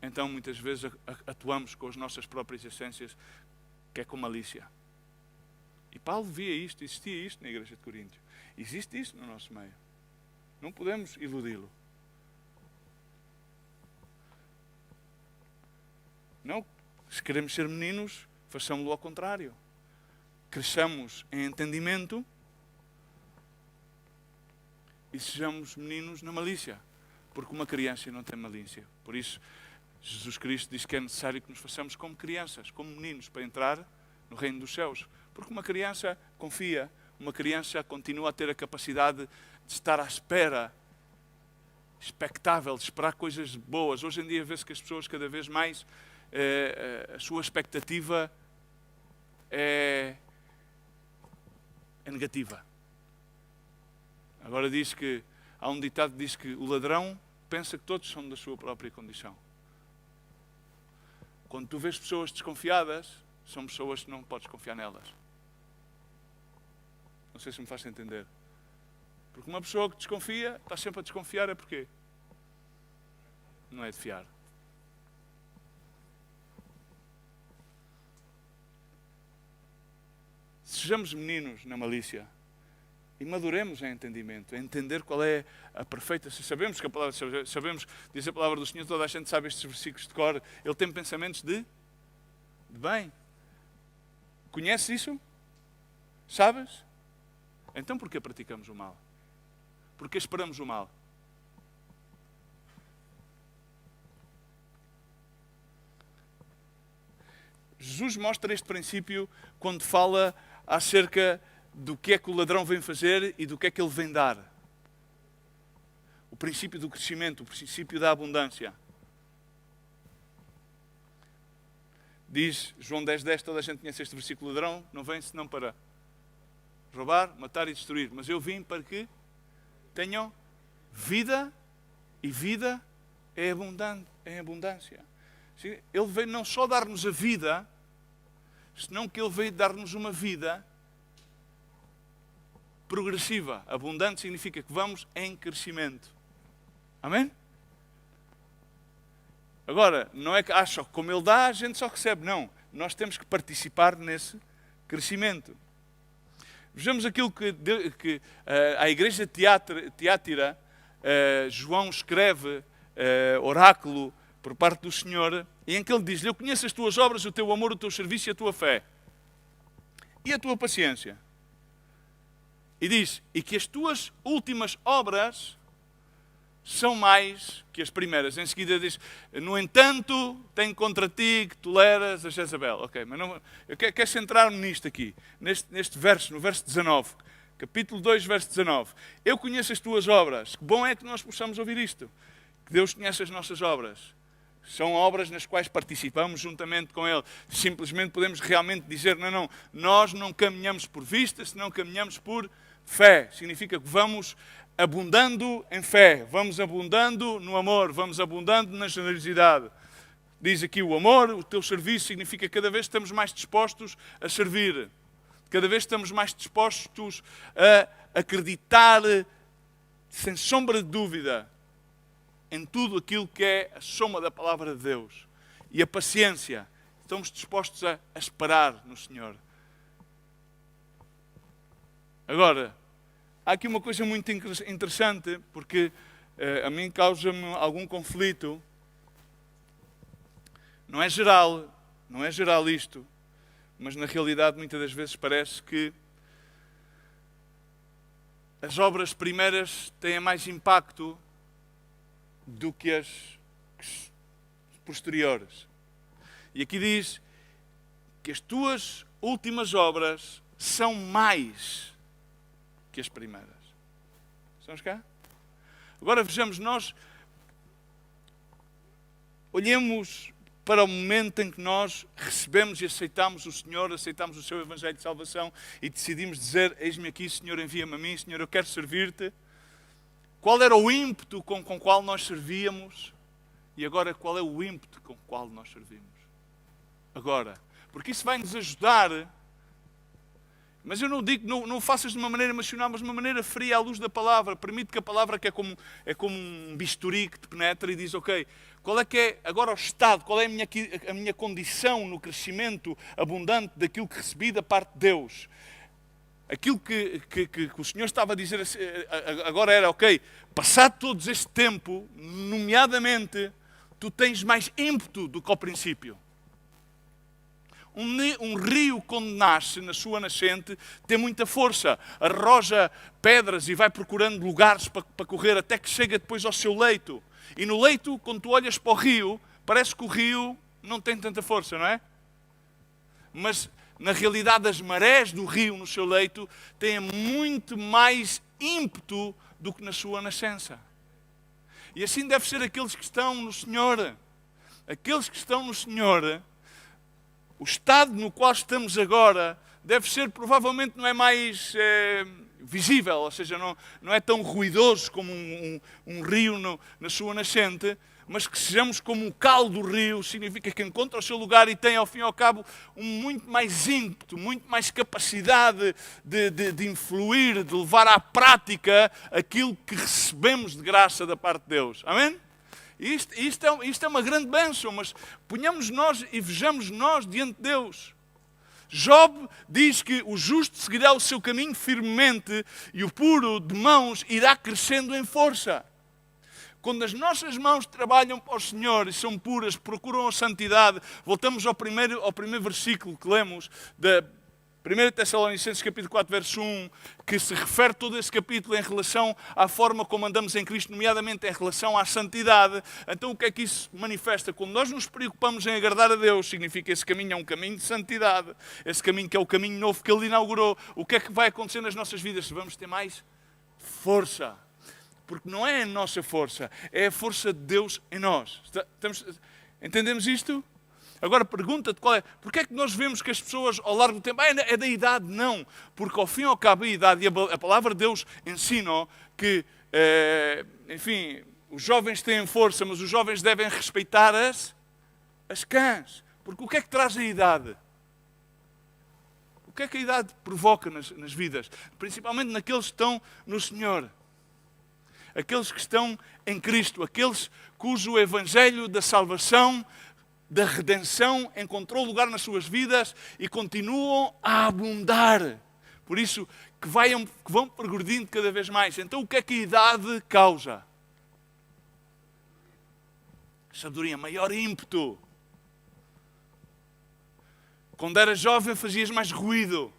então muitas vezes atuamos com as nossas próprias essências, que é com malícia. E Paulo via isto, existia isto na igreja de Coríntio. Existe isto no nosso meio. Não podemos iludi-lo. Não, se queremos ser meninos, façamos-lo ao contrário. Cresçamos em entendimento e sejamos meninos na malícia. Porque uma criança não tem malícia. Por isso, Jesus Cristo diz que é necessário que nos façamos como crianças, como meninos, para entrar no reino dos céus. Porque uma criança confia, uma criança continua a ter a capacidade de estar à espera, expectável, de esperar coisas boas. Hoje em dia vê-se que as pessoas cada vez mais, a sua expectativa é negativa. Agora diz que, há um ditado que diz que o ladrão pensa que todos são da sua própria condição. Quando tu vês pessoas desconfiadas, são pessoas que não podes confiar nelas. Não sei se me faz entender. Porque uma pessoa que desconfia, está sempre a desconfiar, é porquê? Não é de fiar. Sejamos meninos na malícia e maduremos em entendimento, em entender qual é a perfeita... Sabemos que a palavra, diz a palavra do Senhor, toda a gente sabe estes versículos de cor, ele tem pensamentos de bem. Conheces isso? Sabes? Então porquê praticamos o mal? Porquê esperamos o mal? Jesus mostra este princípio quando fala acerca do que é que o ladrão vem fazer e do que é que ele vem dar. O princípio do crescimento, o princípio da abundância. Diz João 10:10, toda a gente conhece este versículo, o ladrão não vem senão para roubar, matar e destruir. Mas eu vim para que tenham vida e vida em abundância. Ele veio não só dar-nos a vida, senão que ele veio dar-nos uma vida progressiva. Abundante significa que vamos em crescimento. Amém? Agora, não é que só como ele dá, a gente só recebe. Não. Nós temos que participar nesse crescimento. Vejamos aquilo que a igreja de Tiátira, João escreve, oráculo por parte do Senhor, em que ele diz: eu conheço as tuas obras, o teu amor, o teu serviço e a tua fé. E a tua paciência. E diz, e que as tuas últimas obras são mais que as primeiras. Em seguida diz, no entanto, tenho contra ti que toleras a Jezabel. Ok, mas não, eu quero centrar-me nisto aqui, neste verso, no verso 19. capítulo 2, verso 19. Eu conheço as tuas obras. Que bom é que nós possamos ouvir isto. Que Deus conhece as nossas obras. São obras nas quais participamos juntamente com Ele. Simplesmente podemos realmente dizer, não, nós não caminhamos por vista, senão caminhamos por fé. Significa que vamos abundando em fé, vamos abundando no amor, vamos abundando na generosidade. Diz aqui o amor, o teu serviço significa que cada vez estamos mais dispostos a servir. Cada vez estamos mais dispostos a acreditar, sem sombra de dúvida, em tudo aquilo que é a soma da palavra de Deus. E a paciência. Estamos dispostos a esperar no Senhor. Agora, há aqui uma coisa muito interessante, porque a mim causa-me algum conflito. Não é geral isto, mas na realidade muitas das vezes parece que as obras primeiras têm mais impacto do que as posteriores. E aqui diz que as tuas últimas obras são mais que as primeiras. Estamos cá? Agora vejamos, nós olhemos para o momento em que nós recebemos e aceitamos o Senhor, aceitamos o seu Evangelho de Salvação e decidimos dizer, eis-me aqui, Senhor, envia-me a mim, Senhor, eu quero servir-te. Qual era o ímpeto com o qual nós servíamos? E agora, qual é o ímpeto com o qual nós servimos? Agora. Porque isso vai nos ajudar. Mas eu não digo, não faças de uma maneira emocional, mas de uma maneira fria à luz da palavra. Permite que a palavra, que é como um bisturi que te penetra e diz, ok, qual é que é agora o estado, qual é a minha condição no crescimento abundante daquilo que recebi da parte de Deus? Aquilo que o Senhor estava a dizer agora era, ok, passado todo este tempo, nomeadamente, tu tens mais ímpeto do que ao princípio. Um rio, quando nasce na sua nascente, tem muita força, arroja pedras e vai procurando lugares para correr até que chega depois ao seu leito. E no leito, quando tu olhas para o rio, parece que o rio não tem tanta força, não é? Mas, na realidade, as marés do rio no seu leito têm muito mais ímpeto do que na sua nascença. E assim deve ser aqueles que estão no Senhor. Aqueles que estão no Senhor, o estado no qual estamos agora deve ser, provavelmente, não é mais visível, ou seja, não é tão ruidoso como um rio na sua nascente, mas que sejamos como o cal do rio, significa que encontra o seu lugar e tem, ao fim e ao cabo, muito mais ímpeto, muito mais capacidade de influir, de levar à prática aquilo que recebemos de graça da parte de Deus. Amém? Isto é uma grande bênção, mas ponhamos nós e vejamos nós diante de Deus. Job diz que o justo seguirá o seu caminho firmemente e o puro de mãos irá crescendo em força. Quando as nossas mãos trabalham para o Senhor e são puras, procuram a santidade, voltamos ao primeiro versículo que lemos da 1 Tessalonicenses capítulo 4, verso 1, que se refere todo esse capítulo em relação à forma como andamos em Cristo, nomeadamente em relação à santidade. Então o que é que isso manifesta? Quando nós nos preocupamos em agradar a Deus, significa que esse caminho é um caminho de santidade, esse caminho que é o caminho novo que Ele inaugurou. O que é que vai acontecer nas nossas vidas? Vamos ter mais força. Porque não é a nossa força, é a força de Deus em nós. Entendemos isto? Agora pergunta-te qual é. Porquê é que nós vemos que as pessoas ao largo do tempo, é da idade? Não. Porque ao fim e ao cabo a idade, e a palavra de Deus ensina que, enfim, os jovens têm força, mas os jovens devem respeitar as cãs. Porque o que é que traz a idade? O que é que a idade provoca nas vidas? Principalmente naqueles que estão no Senhor. Aqueles que estão em Cristo, aqueles cujo Evangelho da salvação, da redenção, encontrou lugar nas suas vidas e continuam a abundar. Por isso, que vão progredindo cada vez mais. Então, o que é que a idade causa? Sabedoria, maior ímpeto. Quando eras jovem, fazias mais ruído.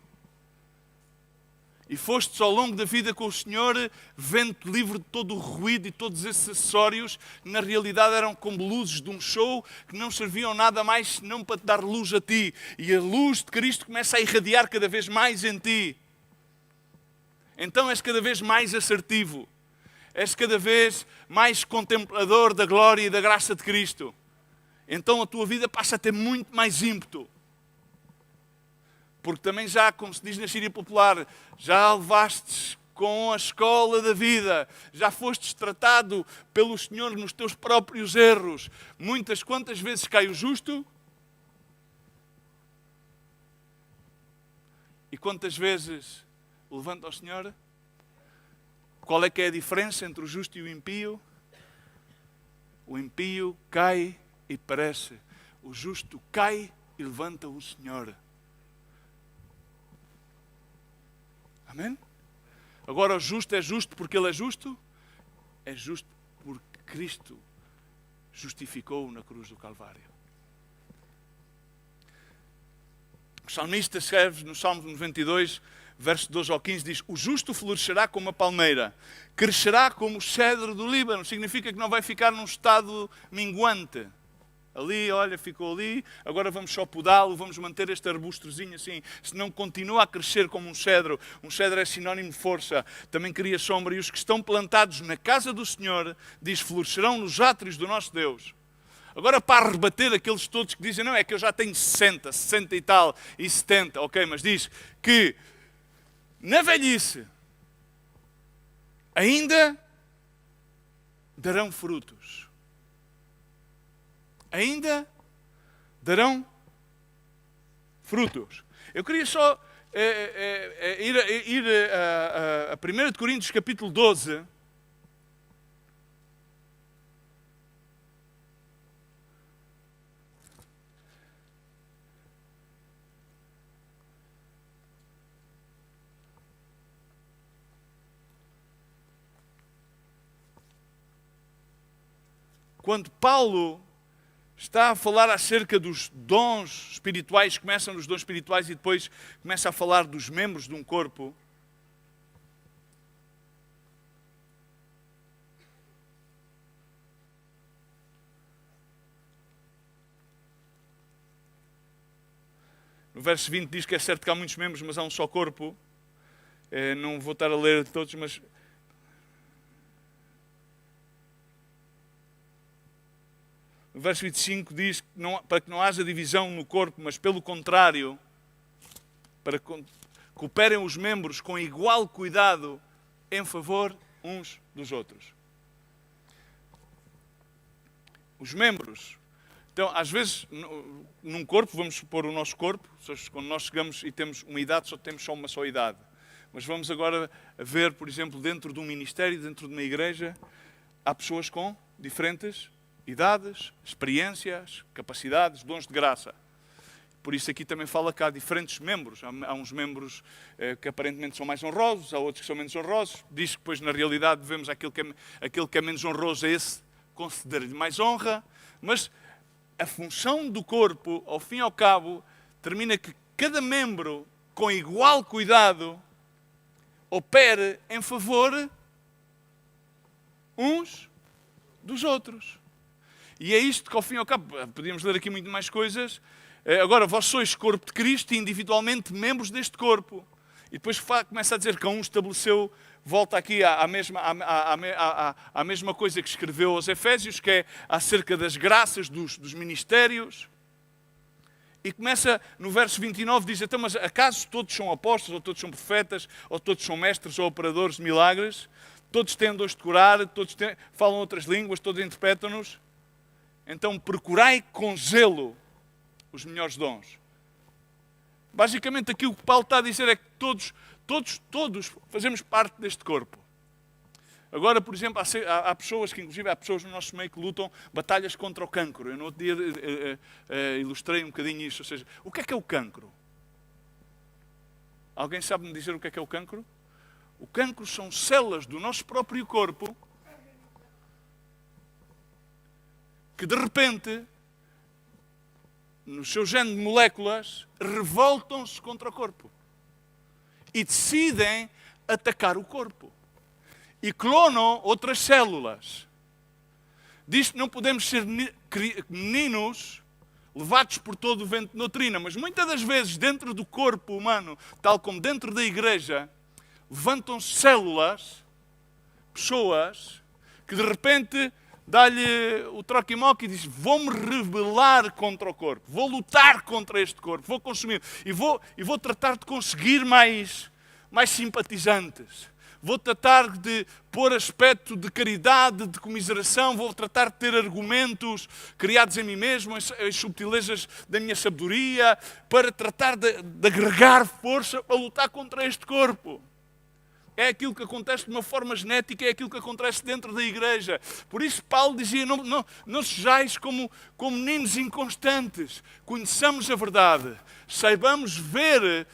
E fostes ao longo da vida com o Senhor, vendo-te livre de todo o ruído e todos esses acessórios, que na realidade eram como luzes de um show, que não serviam nada mais senão para te dar luz a ti. E a luz de Cristo começa a irradiar cada vez mais em ti. então és cada vez mais assertivo. És cada vez mais contemplador da glória e da graça de Cristo. Então a tua vida passa a ter muito mais ímpeto. Porque também já, como se diz na gíria popular, já levastes com a escola da vida, já fostes tratado pelo Senhor nos teus próprios erros. Quantas vezes cai o justo? E quantas vezes levanta ao Senhor? Qual é que é a diferença entre o justo e o impio? O impio cai e perece. O justo cai e levanta o Senhor. Amém? Agora o justo é justo porque ele é justo? É justo porque Cristo justificou na cruz do Calvário. O salmista escreve no Salmo 92, verso 12 ao 15, diz: o justo florescerá como a palmeira, crescerá como o cedro do Líbano. Significa que não vai ficar num estado minguante. Ali, olha, ficou ali, agora vamos só podá-lo, vamos manter este arbustozinho assim, senão continua a crescer como um cedro. Um cedro é sinónimo de força, também cria sombra. E os que estão plantados na casa do Senhor, diz, florescerão nos átrios do nosso Deus. Agora, para rebater aqueles todos que dizem, não, é que eu já tenho 60 e tal, e 70, ok, mas diz que na velhice ainda darão frutos. Ainda darão frutos. Eu queria só ir a 1 Coríntios capítulo 12. Quando Paulo está a falar acerca dos dons espirituais, começam nos dons espirituais e depois começa a falar dos membros de um corpo. No verso 20 diz que é certo que há muitos membros, mas há um só corpo. Não vou estar a ler todos, mas no verso 25 diz que para que não haja divisão no corpo, mas pelo contrário, para que cooperem os membros com igual cuidado em favor uns dos outros. Os membros. Então, às vezes, num corpo, vamos supor o nosso corpo, quando nós chegamos e temos uma idade, temos só uma só idade. Mas vamos agora ver, por exemplo, dentro de um ministério, dentro de uma igreja, há pessoas com diferentes idades, experiências, capacidades, dons de graça. Por isso aqui também fala que há diferentes membros. Há uns membros que aparentemente são mais honrosos, há outros que são menos honrosos. Diz que depois na realidade devemos aquele que é menos honroso a esse conceder-lhe mais honra. Mas a função do corpo, ao fim e ao cabo, termina que cada membro, com igual cuidado, opere em favor uns dos outros. E é isto que, ao fim e ao cabo, podíamos ler aqui muito mais coisas. Agora, vós sois corpo de Cristo e individualmente membros deste corpo. E depois começa a dizer que um estabeleceu, volta aqui à mesma coisa que escreveu aos Efésios, que é acerca das graças dos ministérios. E começa no verso 29, diz, então, mas acaso todos são apóstolos, ou todos são profetas, ou todos são mestres, ou operadores de milagres? Todos têm dons de curar, todos falam outras línguas, todos interpretam-nos? Então procurai com zelo os melhores dons. Basicamente aquilo que Paulo está a dizer é que todos fazemos parte deste corpo. Agora, por exemplo, há pessoas que, inclusive, há pessoas no nosso meio que lutam batalhas contra o cancro. Eu no outro dia ilustrei um bocadinho isso. Ou seja, o que é o cancro? Alguém sabe me dizer o que é o cancro? O cancro são células do nosso próprio corpo que de repente, no seu género de moléculas, revoltam-se contra o corpo e decidem atacar o corpo e clonam outras células. Diz que não podemos ser meninos levados por todo o vento de doutrina, mas muitas das vezes dentro do corpo humano, tal como dentro da igreja, levantam-se células, pessoas, que de repente dá-lhe o troque-moque e diz: vou-me rebelar contra o corpo, vou lutar contra este corpo, vou consumir e vou tratar de conseguir mais simpatizantes. Vou tratar de pôr aspecto de caridade, de comiseração, vou tratar de ter argumentos criados em mim mesmo, as subtilezas da minha sabedoria, para tratar de agregar força para lutar contra este corpo. É aquilo que acontece de uma forma genética, é aquilo que acontece dentro da igreja. Por isso Paulo dizia: não sejais como meninos inconstantes. Conheçamos a verdade, saibamos ver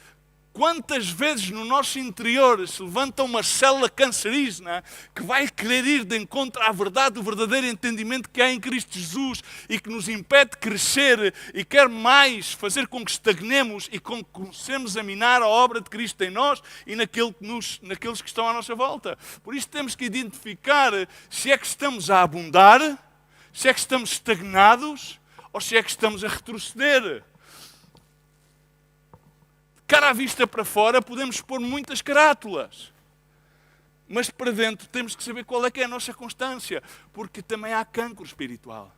quantas vezes no nosso interior se levanta uma célula cancerígena que vai querer ir de encontro à verdade, o verdadeiro entendimento que há em Cristo Jesus e que nos impede de crescer e quer mais fazer com que estagnemos e com que comecemos a minar a obra de Cristo em nós e naqueles que estão à nossa volta. Por isso temos que identificar se é que estamos a abundar, se é que estamos estagnados ou se é que estamos a retroceder. Cara à vista para fora podemos pôr muitas carátulas, mas para dentro temos que saber qual é que é a nossa constância, porque também há cancro espiritual.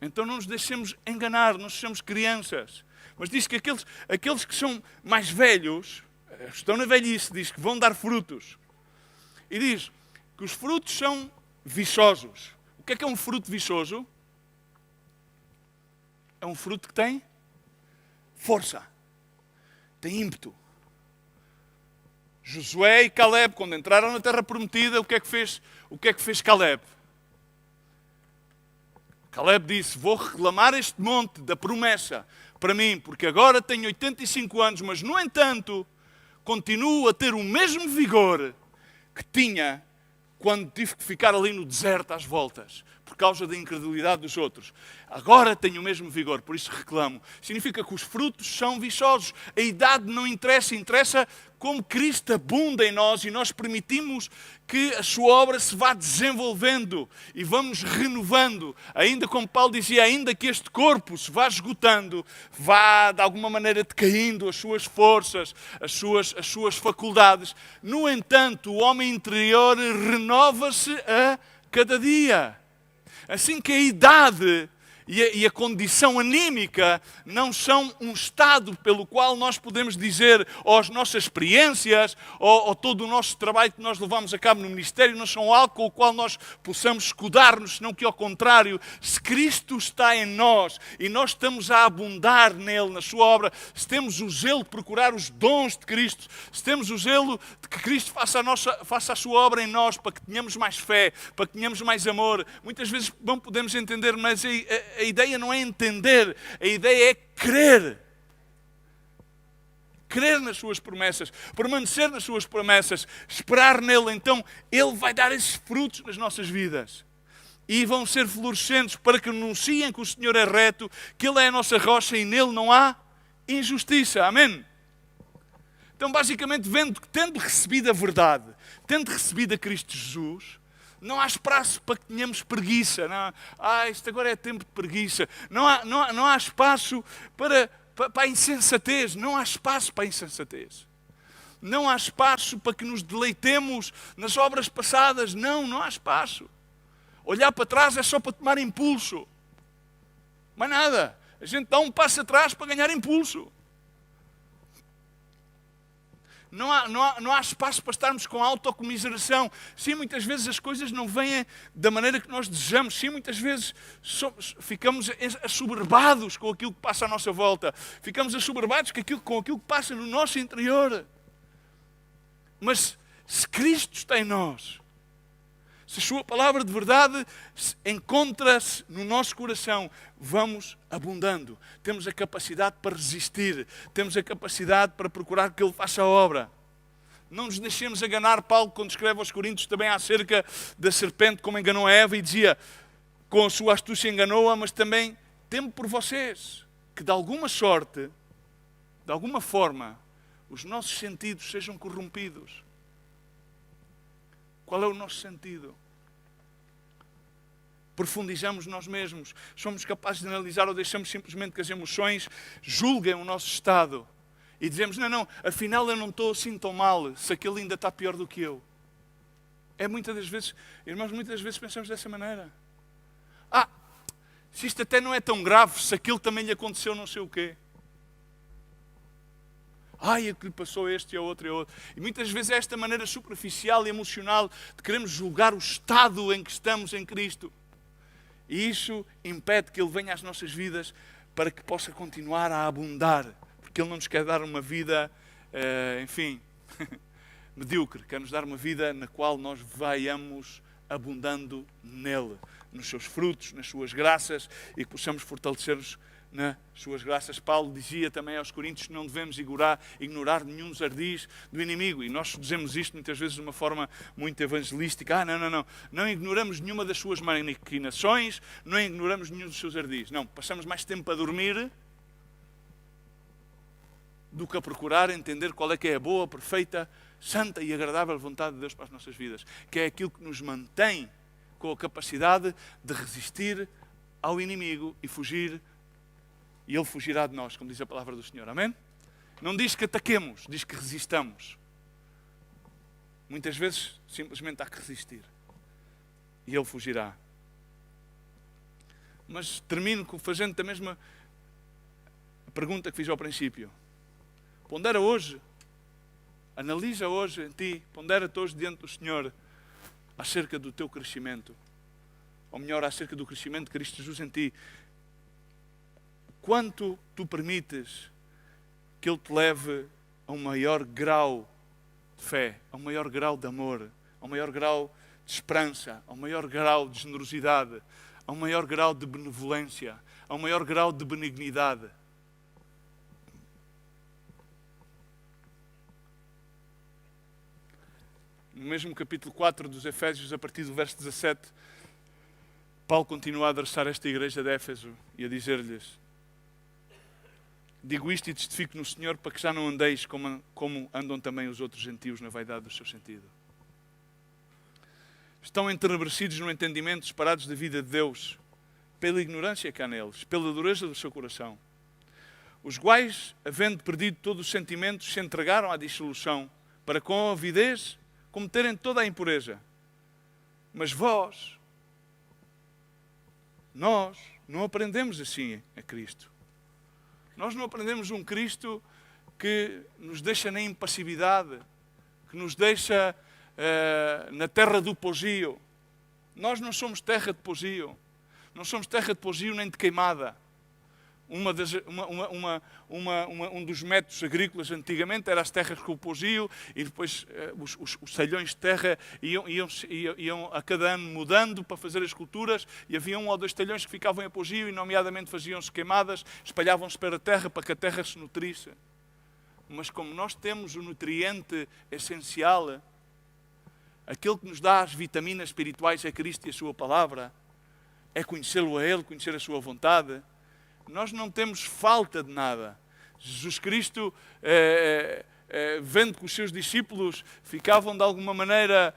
Então não nos deixemos enganar, não sejamos crianças. Mas diz que aqueles que são mais velhos, estão na velhice, diz que vão dar frutos. E diz que os frutos são viçosos. O que é um fruto viçoso? É um fruto que tem força, tem ímpeto. Josué e Caleb, quando entraram na terra prometida, o que é que fez Caleb? Caleb disse: vou reclamar este monte da promessa para mim, porque agora tenho 85 anos, mas no entanto continuo a ter o mesmo vigor que tinha quando tive que ficar ali no deserto às voltas, por causa da incredulidade dos outros. Agora tenho o mesmo vigor, por isso reclamo. Significa que os frutos são viçosos. A idade não interessa, interessa como Cristo abunda em nós e nós permitimos que a sua obra se vá desenvolvendo e vamos renovando. Ainda como Paulo dizia, ainda que este corpo se vá esgotando, vá de alguma maneira decaindo as suas forças, as suas faculdades. No entanto, o homem interior renova-se a cada dia. Assim que a idade e a condição anímica não são um estado pelo qual nós podemos dizer, ou as nossas experiências, ou todo o nosso trabalho que nós levamos a cabo no ministério, não são algo com o qual nós possamos escudar-nos, senão que ao contrário, se Cristo está em nós e nós estamos a abundar nele, na sua obra, se temos o zelo de procurar os dons de Cristo, se temos o zelo de que Cristo faça a sua obra em nós, para que tenhamos mais fé, para que tenhamos mais amor, muitas vezes não podemos entender, mas a ideia não é entender, a ideia é crer. Crer nas suas promessas, permanecer nas suas promessas, esperar nele, então ele vai dar esses frutos nas nossas vidas. E vão ser florescentes para que anunciem que o Senhor é reto, que ele é a nossa rocha e nele não há injustiça. Amém? Então, basicamente, tendo recebido a verdade, tendo recebido a Cristo Jesus, não há espaço para que tenhamos preguiça. Não, isto agora é tempo de preguiça. Não há espaço para a insensatez. Não há espaço para a insensatez. Não há espaço para que nos deleitemos nas obras passadas. Não há espaço. Olhar para trás é só para tomar impulso. Mais nada. A gente dá um passo atrás para ganhar impulso. Não há espaço para estarmos com autocomiseração. Sim, muitas vezes as coisas não vêm da maneira que nós desejamos. Sim, muitas vezes ficamos assoberbados com aquilo que passa à nossa volta. Ficamos assoberbados com aquilo que passa no nosso interior. Mas se Cristo está em nós, se a sua palavra de verdade encontra-se no nosso coração, vamos abundando. Temos a capacidade para resistir. Temos a capacidade para procurar que Ele faça a obra. Não nos deixemos enganar. Paulo, quando escreve aos Coríntios também acerca da serpente, como enganou a Eva, e dizia, com a sua astúcia enganou-a, mas também temo por vocês, que de alguma sorte, de alguma forma, os nossos sentidos sejam corrompidos. Qual é o nosso sentido? Profundizamos nós mesmos? Somos capazes de analisar ou deixamos simplesmente que as emoções julguem o nosso estado? E dizemos, não, afinal eu não estou assim tão mal, se aquele ainda está pior do que eu. Muitas das vezes, irmãos, muitas das vezes pensamos dessa maneira. Se isto até não é tão grave, se aquilo também lhe aconteceu não sei o quê. É que lhe passou este e a outro e a outro. E muitas vezes é esta maneira superficial e emocional de queremos julgar o estado em que estamos em Cristo. E isso impede que Ele venha às nossas vidas para que possa continuar a abundar. Porque Ele não nos quer dar uma vida, medíocre. Quer nos dar uma vida na qual nós vaiamos abundando nele, nos seus frutos, nas suas graças, e que possamos fortalecer-nos nas suas graças. Paulo dizia também aos Coríntios que não devemos ignorar nenhum dos ardis do inimigo. E nós dizemos isto muitas vezes de uma forma muito evangelística. Não ignoramos nenhuma das suas maquinações, não ignoramos nenhum dos seus ardis. Não, passamos mais tempo a dormir do que a procurar entender qual é que é a boa, perfeita, santa e agradável vontade de Deus para as nossas vidas. Que é aquilo que nos mantém com a capacidade de resistir ao inimigo e fugir, e ele fugirá de nós, como diz a palavra do Senhor. Amém? Não diz que ataquemos, diz que resistamos. Muitas vezes simplesmente há que resistir e ele fugirá. Mas termino fazendo a mesma pergunta que fiz ao princípio. Pondera hoje, analisa hoje em ti, pondera-te hoje diante do Senhor acerca do teu crescimento, ou melhor, acerca do crescimento de Cristo Jesus em ti. Quanto tu permites que Ele te leve a um maior grau de fé, a um maior grau de amor, a um maior grau de esperança, a um maior grau de generosidade, a um maior grau de benevolência, a um maior grau de benignidade. No mesmo capítulo 4 dos Efésios, a partir do verso 17, Paulo continua a adressar esta igreja de Éfeso e a dizer-lhes: digo isto e testifico no Senhor para que já não andeis como andam também os outros gentios na vaidade do seu sentido. Estão entenebrecidos no entendimento, separados da vida de Deus, pela ignorância que há neles, pela dureza do seu coração, os quais, havendo perdido todos os sentimentos, se entregaram à dissolução, para com avidez cometerem toda a impureza. Mas nós não aprendemos assim a Cristo. Nós não aprendemos um Cristo que nos deixa na impassividade, que nos deixa na terra do pousio. Nós não somos terra de pousio. Não somos terra de pousio nem de queimada. Um dos métodos agrícolas antigamente era as terras com o pousio, e depois os talhões de terra iam a cada ano mudando para fazer as culturas, e havia 1 ou 2 talhões que ficavam em pousio e nomeadamente faziam-se queimadas, espalhavam-se para a terra para que a terra se nutrisse. Mas como nós temos o nutriente essencial, aquele que nos dá as vitaminas espirituais é Cristo e a sua palavra, é conhecê-lo a Ele, conhecer a sua vontade. Nós não temos falta de nada. Jesus Cristo, vendo que os seus discípulos ficavam de alguma maneira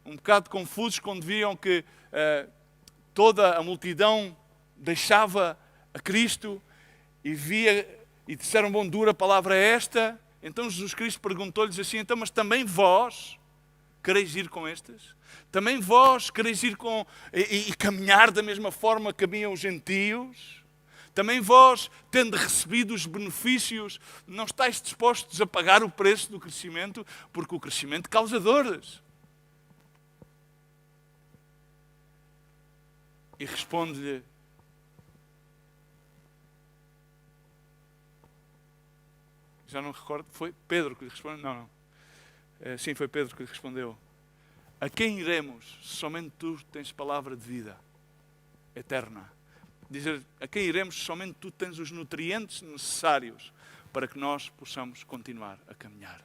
um bocado confusos quando viam que toda a multidão deixava a Cristo e disseram: bom, dura palavra é esta. Então Jesus Cristo perguntou-lhes assim: então, mas também vós quereis ir com estes? Também vós quereis ir e caminhar da mesma forma que caminham os gentios? Também vós, tendo recebido os benefícios, não estáis dispostos a pagar o preço do crescimento? Porque o crescimento causa dores. E responde-lhe: já não recordo, foi Pedro que lhe respondeu? Não. Sim, foi Pedro que lhe respondeu: a quem iremos se somente tu tens palavra de vida eterna? Dizer, a quem iremos se somente tu tens os nutrientes necessários para que nós possamos continuar a caminhar?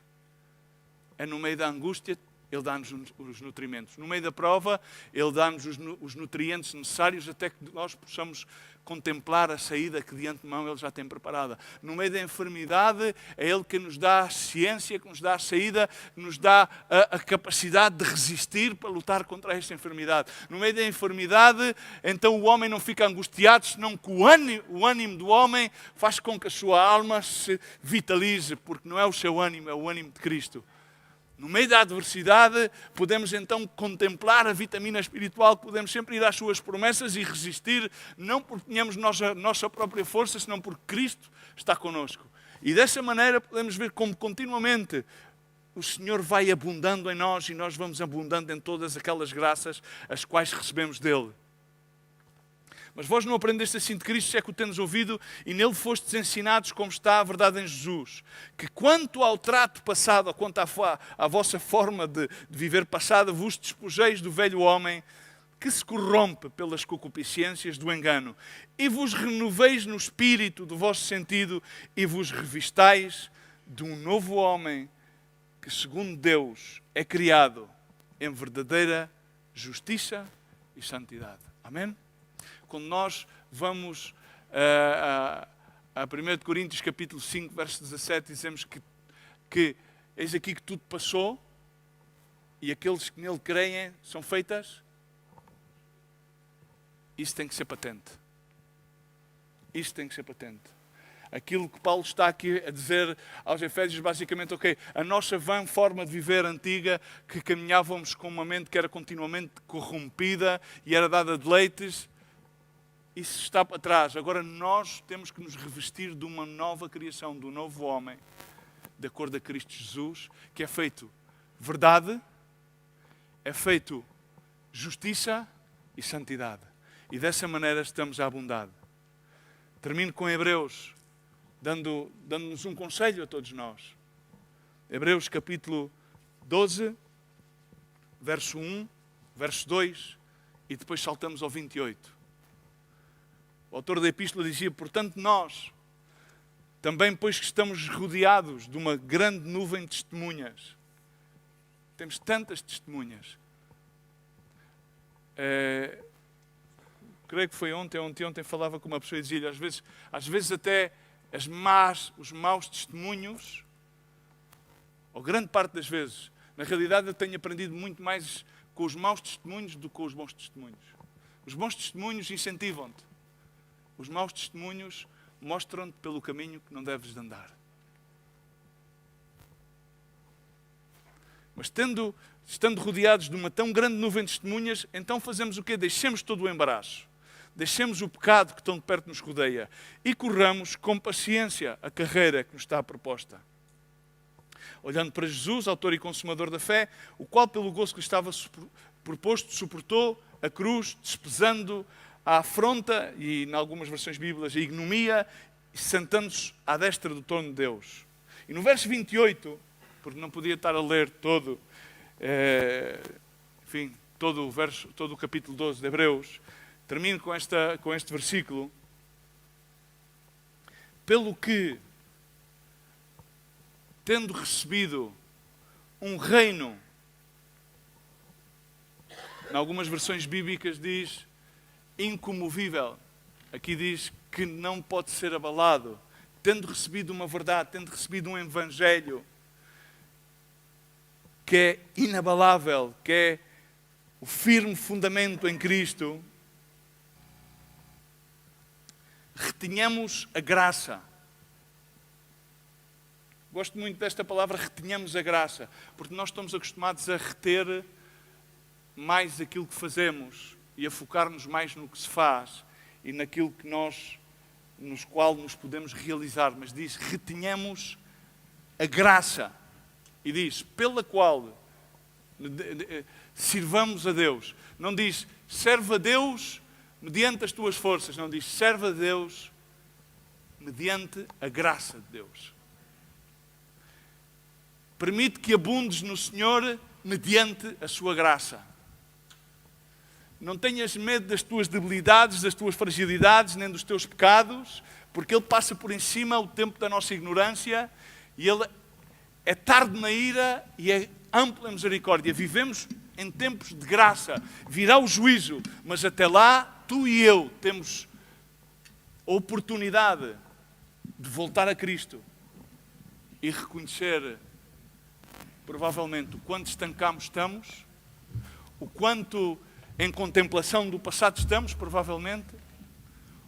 É no meio da angústia Ele dá-nos os nutrimentos. No meio da prova, Ele dá-nos os nutrientes necessários até que nós possamos contemplar a saída que de antemão Ele já tem preparada. No meio da enfermidade, é Ele que nos dá a ciência, que nos dá a saída, que nos dá a capacidade de resistir para lutar contra esta enfermidade. No meio da enfermidade, então o homem não fica angustiado, senão que o ânimo do homem faz com que a sua alma se vitalize, porque não é o seu ânimo, é o ânimo de Cristo. No meio da adversidade, podemos então contemplar a vitamina espiritual, podemos sempre ir às suas promessas e resistir, não porque tenhamos nossa própria força, senão porque Cristo está connosco. E dessa maneira podemos ver como continuamente o Senhor vai abundando em nós e nós vamos abundando em todas aquelas graças as quais recebemos dEle. Mas vós não aprendeste assim de Cristo, se é que o tendes ouvido, e nele fostes ensinados como está a verdade em Jesus. Que quanto ao trato passado, ou quanto à vossa forma de viver passada, vos despojeis do velho homem, que se corrompe pelas concupiscências do engano, e vos renoveis no espírito do vosso sentido, e vos revistais de um novo homem, que segundo Deus é criado em verdadeira justiça e santidade. Amém? Quando nós vamos a 1 Coríntios capítulo 5, verso 17, dizemos que eis aqui que tudo passou e aqueles que nele creem são feitas. Isso tem que ser patente. Isso tem que ser patente. Aquilo que Paulo está aqui a dizer aos Efésios, basicamente, ok, a nossa vã forma de viver antiga, que caminhávamos com uma mente que era continuamente corrompida e era dada a deleites, isso está para trás. Agora nós temos que nos revestir de uma nova criação, de um novo homem, de acordo a Cristo Jesus, que é feito verdade, é feito justiça e santidade. E dessa maneira estamos a abundar. Termino com Hebreus, dando-nos um conselho a todos nós. Hebreus capítulo 12, verso 1, verso 2, e depois saltamos ao 28. O autor da epístola dizia, portanto nós, também pois que estamos rodeados de uma grande nuvem de testemunhas, temos tantas testemunhas. Creio que foi ontem falava com uma pessoa e dizia-lhe, às vezes até os maus testemunhos, ou grande parte das vezes, na realidade eu tenho aprendido muito mais com os maus testemunhos do que com os bons testemunhos. Os bons testemunhos incentivam-te. Os maus testemunhos mostram-te pelo caminho que não deves de andar. Mas estando rodeados de uma tão grande nuvem de testemunhas, então fazemos o quê? Deixemos todo o embaraço. Deixemos o pecado que tão de perto nos rodeia e corramos com paciência a carreira que nos está proposta. Olhando para Jesus, autor e consumador da fé, o qual pelo gozo que lhe estava proposto suportou a cruz, desprezando a afronta e, em algumas versões bíblicas, a ignomia, e sentando-se à destra do trono de Deus. E no verso 28, porque não podia estar a ler todo o capítulo 12 de Hebreus, termino com este versículo. Pelo que, tendo recebido um reino, em algumas versões bíblicas diz incomovível, aqui diz que não pode ser abalado, tendo recebido uma verdade, tendo recebido um evangelho que é inabalável, que é o firme fundamento em Cristo, retenhamos a graça. Gosto muito desta palavra, retenhamos a graça, porque nós estamos acostumados a reter mais aquilo que fazemos e a focar-nos mais no que se faz e naquilo que nos qual nos podemos realizar. Mas diz, retenhamos a graça. E diz, pela qual sirvamos a Deus. Não diz, serve a Deus mediante as tuas forças. Não diz, serve a Deus mediante a graça de Deus. Permite que abundes no Senhor mediante a sua graça. Não tenhas medo das tuas debilidades, das tuas fragilidades, nem dos teus pecados, porque Ele passa por em cima o tempo da nossa ignorância e Ele é tardo na ira e é ampla misericórdia. Vivemos em tempos de graça. Virá o juízo, mas até lá, tu e eu temos a oportunidade de voltar a Cristo e reconhecer, provavelmente, o quanto estancados estamos, o quanto em contemplação do passado estamos, provavelmente,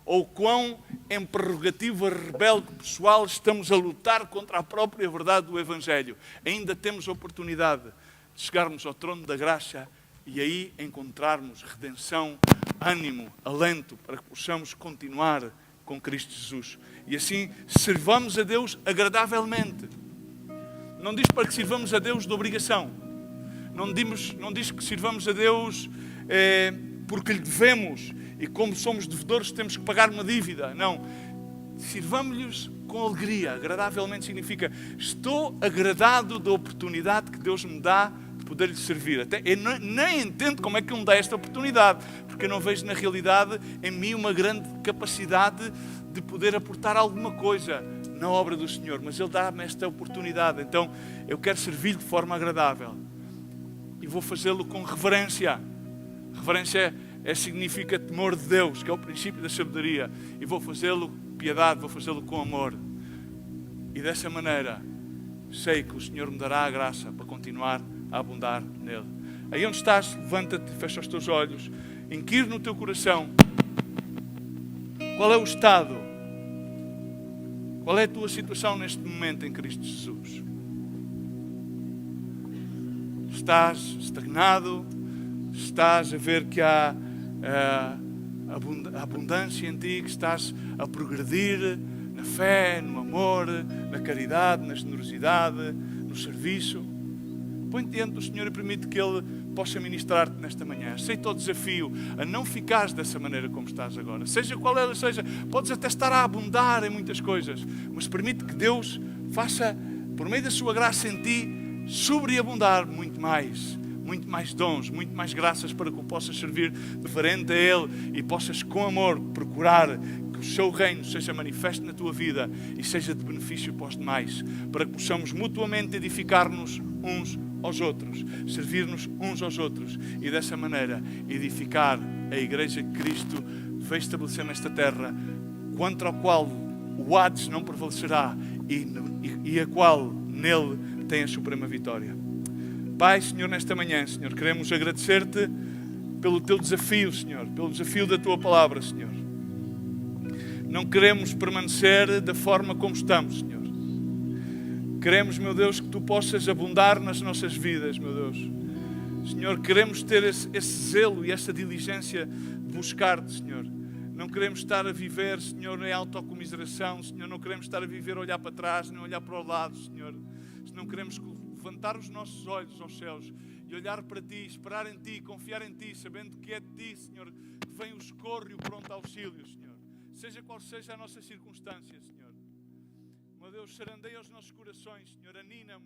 ou quão em prerrogativa rebelde pessoal estamos a lutar contra a própria verdade do Evangelho. Ainda temos a oportunidade de chegarmos ao trono da graça e aí encontrarmos redenção, ânimo, alento, para que possamos continuar com Cristo Jesus. E assim servamos a Deus agradavelmente. Não diz para que sirvamos a Deus de obrigação. Não diz que sirvamos a Deus porque lhe devemos e como somos devedores temos que pagar uma dívida. Não. Sirvamos-lhes com alegria. Agradavelmente significa estou agradado da oportunidade que Deus me dá de poder lhe servir. Até eu nem entendo como é que Ele me dá esta oportunidade, porque eu não vejo na realidade em mim uma grande capacidade de poder aportar alguma coisa na obra do Senhor, mas Ele dá-me esta oportunidade. Então eu quero servir de forma agradável e vou fazê-lo com reverência. Reverência significa temor de Deus, que é o princípio da sabedoria, e vou fazê-lo com piedade, vou fazê-lo com amor. E dessa maneira sei que o Senhor me dará a graça para continuar a abundar nele. Aí onde estás, levanta-te, fecha os teus olhos, inquire no teu coração qual é o estado, qual é a tua situação neste momento em Cristo Jesus. Estás estagnado? Estás a ver que há abundância em ti, que estás a progredir na fé, no amor, na caridade, na generosidade, no serviço? Põe-te diante do Senhor e permite que Ele possa ministrar-te nesta manhã. Aceita o desafio a não ficares dessa maneira como estás agora. Seja qual ela seja, podes até estar a abundar em muitas coisas, mas permite que Deus faça, por meio da sua graça em ti, sobreabundar muito mais dons, muito mais graças para que o possas servir diferente a Ele e possas com amor procurar que o seu reino seja manifesto na tua vida e seja de benefício para os demais, para que possamos mutuamente edificar-nos uns aos outros, servir-nos uns aos outros e dessa maneira edificar a igreja que Cristo veio estabelecer nesta terra, contra a qual o Hades não prevalecerá e a qual nele tem a suprema vitória. Pai, Senhor, nesta manhã, Senhor, queremos agradecer-te pelo teu desafio, Senhor, pelo desafio da tua palavra, Senhor. Não queremos permanecer da forma como estamos, Senhor. Queremos, meu Deus, que tu possas abundar nas nossas vidas, meu Deus. Senhor, queremos ter esse zelo e essa diligência de buscar-te, Senhor. Não queremos estar a viver, Senhor, em autocomiseração, Senhor. Não queremos estar a viver a olhar para trás, nem olhar para o lado, Senhor. Não queremos levantar os nossos olhos aos céus e olhar para Ti, esperar em Ti, confiar em Ti, sabendo que é de Ti, Senhor, que vem o socorro e o pronto auxílio, Senhor. Seja qual seja a nossa circunstância, Senhor. Meu Deus, sarandeia os nossos corações, Senhor, anima-nos,